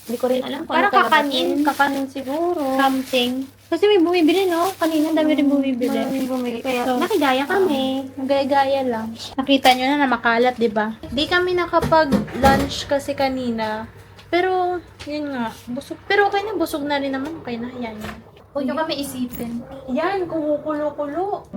B: hindi ko rin alam kung
A: Parang
B: ano talaga
A: kakanin.
B: to.
A: Kakanin siguro. Something. Kasi may bumibili, no? Kanina dami rin bumibili.
B: Maraming bumili. Kaya,
A: So,
B: nakigaya kami.
A: Gaya-gaya lang. Nakita nyo na makalat, di ba? Di kami nakapag-lunch kasi kanina. Pero, yun nga. Busog. Pero okay na, busog na rin naman. Okay na, yan. Huwag nyo kami isipin. Yan, kumukulo-kulo.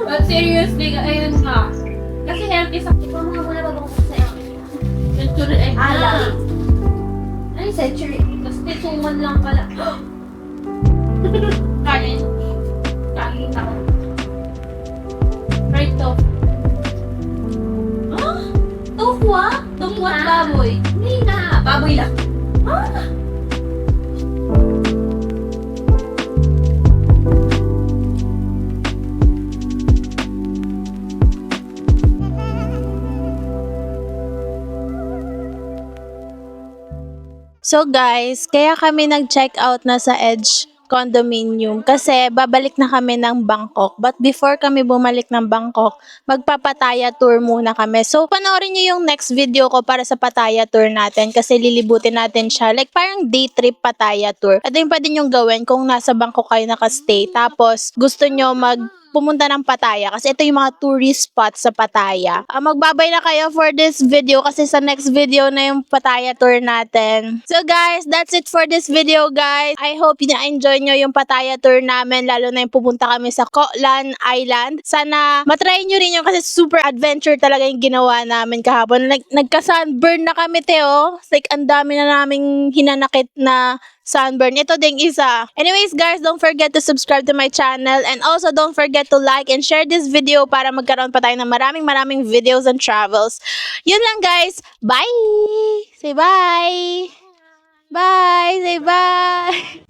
C: But seriously, ayun nga. Kasi healthy sa
B: Ikaw mga muna bago ko sa iyo.
C: century egg.
B: Ala. Ano yung century?
C: Tapos tisuman lang pala. Kanin. Kanin ako. Fried tofu.
B: Ah? Tokwa?
C: Tofu at baboy.
B: Hindi na. Baboy lang.
A: So guys, kaya kami nag-check out na sa Edge condominium kasi babalik na kami ng Bangkok. But before kami bumalik ng Bangkok, magpapataya tour muna kami. So panoorin niyo yung next video ko para sa Pattaya tour natin kasi lilibutin natin siya. Like parang day trip Pattaya tour. Ito yung pwede nyo gawin kung nasa Bangkok kayo nakastay. Tapos gusto nyo pumunta ng Pattaya kasi ito yung mga tourist spots sa Pattaya. Magbabay na kayo for this video kasi sa next video na yung Pattaya tour natin. So guys, that's it for this video guys. I hope na-enjoy nyo yung Pattaya tour namin lalo na yung pupunta kami sa Koh Lan Island. Sana matry nyo rin yung kasi super adventure talaga yung ginawa namin kahapon. Nagka-sunburn na kami Teo. Like ang dami na naming hinanakit na sunburn. Ito ding isa. Anyways guys, don't forget to subscribe to my channel and also don't forget to like and share this video para magkaroon pa tayo ng maraming videos and travels. Yun lang guys. Bye! Say bye! Bye! Say bye!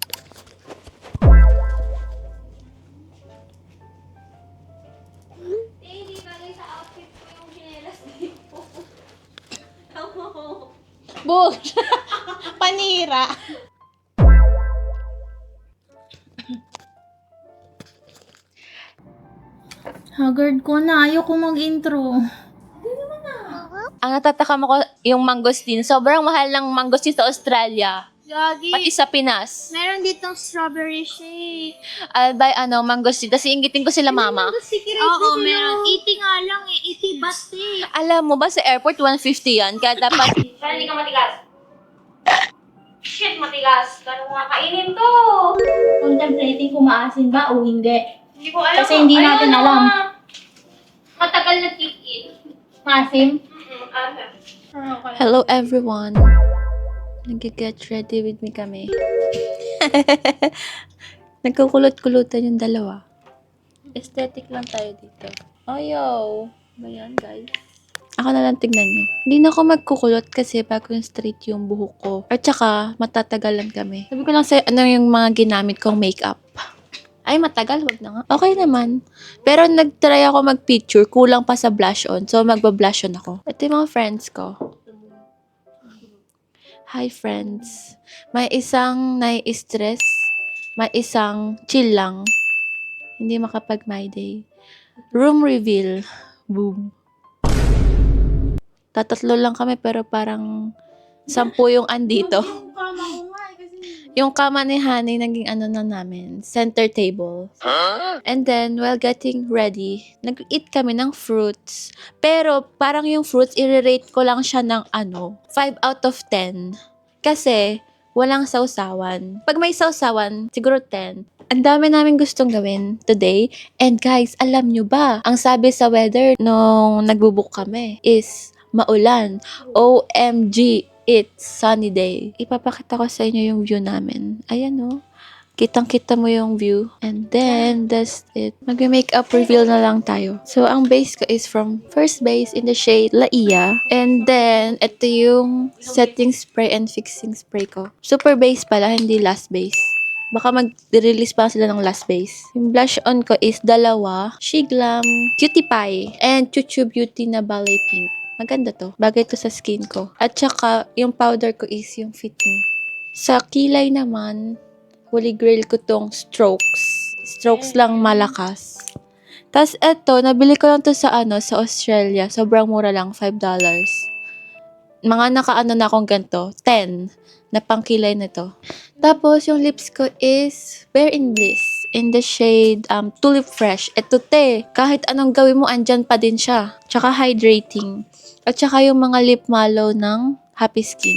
B: Hindi bagay sa outfit ko yung chinelas dito. Tama ko.
A: Boom! Panira! Haggard ko na. Ayoko mag-intro.
C: Ang natatakam ako yung mangosteen. Sobrang mahal ng mangosteen sa Australia.
E: Gagi.
C: Pati sa Pinas.
E: Meron ditong strawberry shake.
C: I'll buy mangosteen. Kasi inggitin ko sila mama.
E: Oo, meron. 80 nga lang eh. 80 basti.
C: Alam mo ba sa airport 150 yan? Kaya dapat
B: Sana hindi ka matigas. Shit, matigas. Ganun nga kainin to.
A: Contemplating kung maasin ba o hindi.
B: Hindi ko alam.
A: Kasi hindi natin alam.
B: Matagal na tikin.
A: Maasim?
C: hello everyone. Nag-get ready with me kami. Nagkukulot-kulutan yung dalawa. Aesthetic lang tayo dito. Ayaw. Ba yan, guys? Ako na lang tignan nyo. Hindi na ako magkukulot kasi bago yung straight yung buhok ko. At saka, matatagalan kami. Sabi ko lang sa'yo, ano yung mga ginamit kong makeup. Ay, matagal. Wag na nga. Okay naman. Pero nag-try ako mag-picture. Kulang pa sa blush on. So, magba-blush on ako. Ito yung mga friends ko. Hi, friends. May isang nai-stress. May isang chill lang. Hindi makapag-my day. Room reveal. Boom. Tatatlo lang kami pero parang 10 yung andito. Yung kama ni Honey, naging ano na namin, center table. And then, while getting ready, nag-eat kami ng fruits. Pero, parang yung fruits, i-rate ko lang siya ng 5 out of 10. Kasi, walang sausawan. Pag may sausawan, siguro 10. Ang dami namin gustong gawin today. And guys, alam nyo ba, ang sabi sa weather nung nagbubook kami is maulan. OMG! It's sunny day. Ipapakita ko sa inyo yung view namin. Ayan, oh. Kitang-kita mo yung view. And then, that's it. Mag-makeup reveal na lang tayo. So, ang base ko is from First Base in the shade Laia. And then, ito yung setting spray and fixing spray ko. Super base pala, hindi last base. Baka mag-release pa sila ng last base. Yung blush on ko is dalawa. Shiglam Cutie Pie and Chuchu Beauty na Ballet Pink. Maganda to. Bagay to sa skin ko. At saka, yung powder ko is yung Fit Me. Sa kilay naman, holy grail ko tong Strokes. Strokes lang malakas. Tapos eto, nabili ko lang to sa sa Australia. Sobrang mura lang, $5. Mga nakaano na akong ganito, 10 na pangkilay na to. Tapos, yung lips ko is Bare in Bliss in the shade Tulip Fresh. Ito kahit anong gawin mo, andyan pa din siya. Tsaka hydrating. At tsaka yung mga lip mallow ng Happy Skin.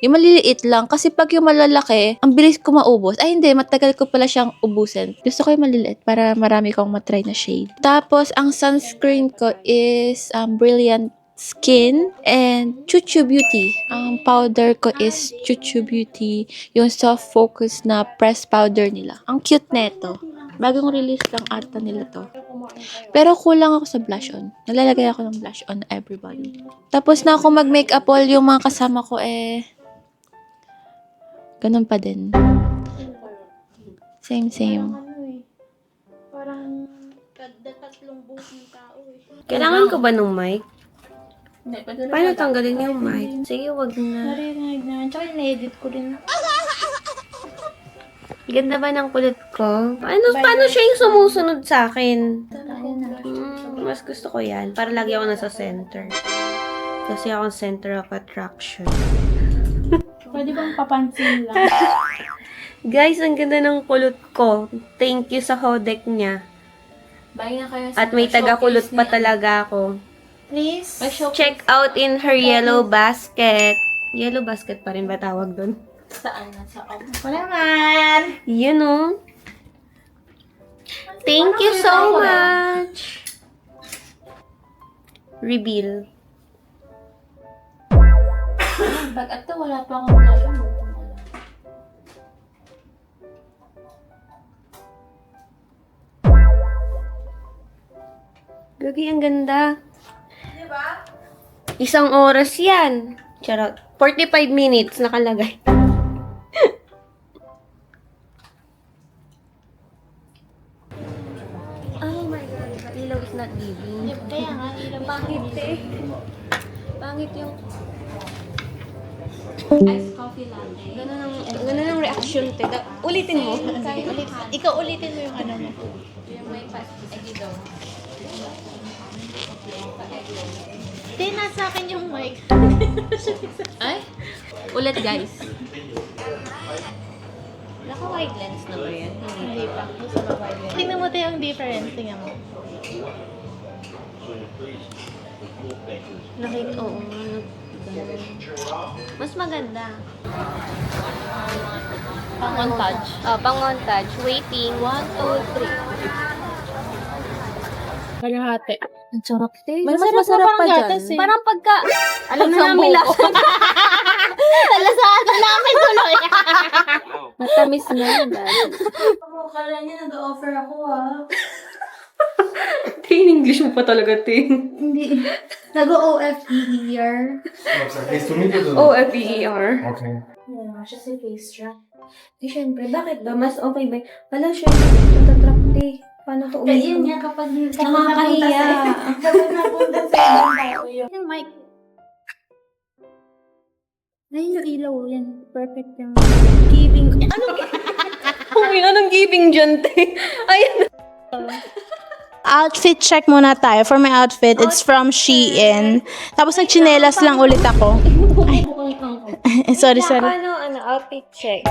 C: Yung maliliit lang, kasi pag yung malalaki, ang bilis ko maubos. Ay hindi, matagal ko pala siyang ubusin. Gusto ko yung maliliit para marami kong matry na shade. Tapos, ang sunscreen ko is Brilliant Skin and Chuchu Beauty. Ang powder ko is Chuchu Beauty, yung soft focus na press powder nila. Ang cute neto. Bagong release lang ata nila to. Pero kulang ako sa blush on. Nalalagay ako ng blush on everybody. Tapos na ako mag-makeup all, yung mga kasama ko ganun pa din. Same.
A: Parang tatlong buhok ng tao
E: Kailangan ko ba ng mic? Paano tanggalin yung mic? Sige, wag na.
A: Narinig na. Tsaka in-edit ko din.
E: Ganda ba ng kulot ko? Paano siya yung sumusunod sa akin? Mas gusto ko yan. Para lagi ako nasa center. Kasi ako ang center of attraction.
A: Pwede bang papansin lang?
E: Guys, ang ganda ng kulot ko. Thank you sa Hodek niya. At may taga-kulot pa talaga ako.
A: Please?
E: Check out in her yellow basket. Yellow basket pa rin ba tawag doon?
A: Saan? Wala man!
E: Yun o. Thank you so much. Reveal.
A: Pag ito, wala pa akong blush on.
E: Gagi, ang ganda. Diba? Isang oras yan. Charot. 45 minutes nakalagay. Oh my God. The ilaw is not giving.
A: Kaya nga,
E: Pangit eh. Pangit yung...
A: iced coffee latte.
E: Ganun ang reaction, te. Ulitin mo.
A: Ikaw ulitin mo yung ano mo.
B: Yung may egg daw.
A: Hindi, nasa akin yung mic.
B: Ay? Ulit, guys.
E: Naka-wide lens na ba yan?
A: Hindi pa. Sa baba yun. Tingnan mo tayo ang difference. Tingnan mo.
E: Nakita, oo. Mas maganda.
B: Pang-montage.
E: Pang-montage. Waiting. 1, 2, 3.
A: Kalahati.
E: Ang sarap, te.
A: Mas masarap pa dyan.
E: Parang pagka... Alam na namin lasa.
A: Talasahan na namin tuloy.
C: Matamis na yun, guys.
A: Kala niya nag-offer ako
E: Te, in English mo pa talaga, te.
A: Hindi. Nag-OFEER.
E: OFEER.
G: Okay.
A: Yan, siya si face trap. Di syempre, bakit ba?
E: Mas okay ba? Wala siya. Matatrap, te. Paano to
A: Kaya
E: ulit?
A: yun nga kapag
E: Nakakahiya.
A: Kapag napunta sa ibang tao yun. Yung mic. Ayun yung ilaw. Yan. Perfect yung giving. Ano ba?
E: Anong giving dyan, te? Ayun.
A: Outfit check muna tayo. For my outfit, it's from Shein. Tapos nagchinelas lang ulit ako. Ay. Sorry.
E: Outfit check.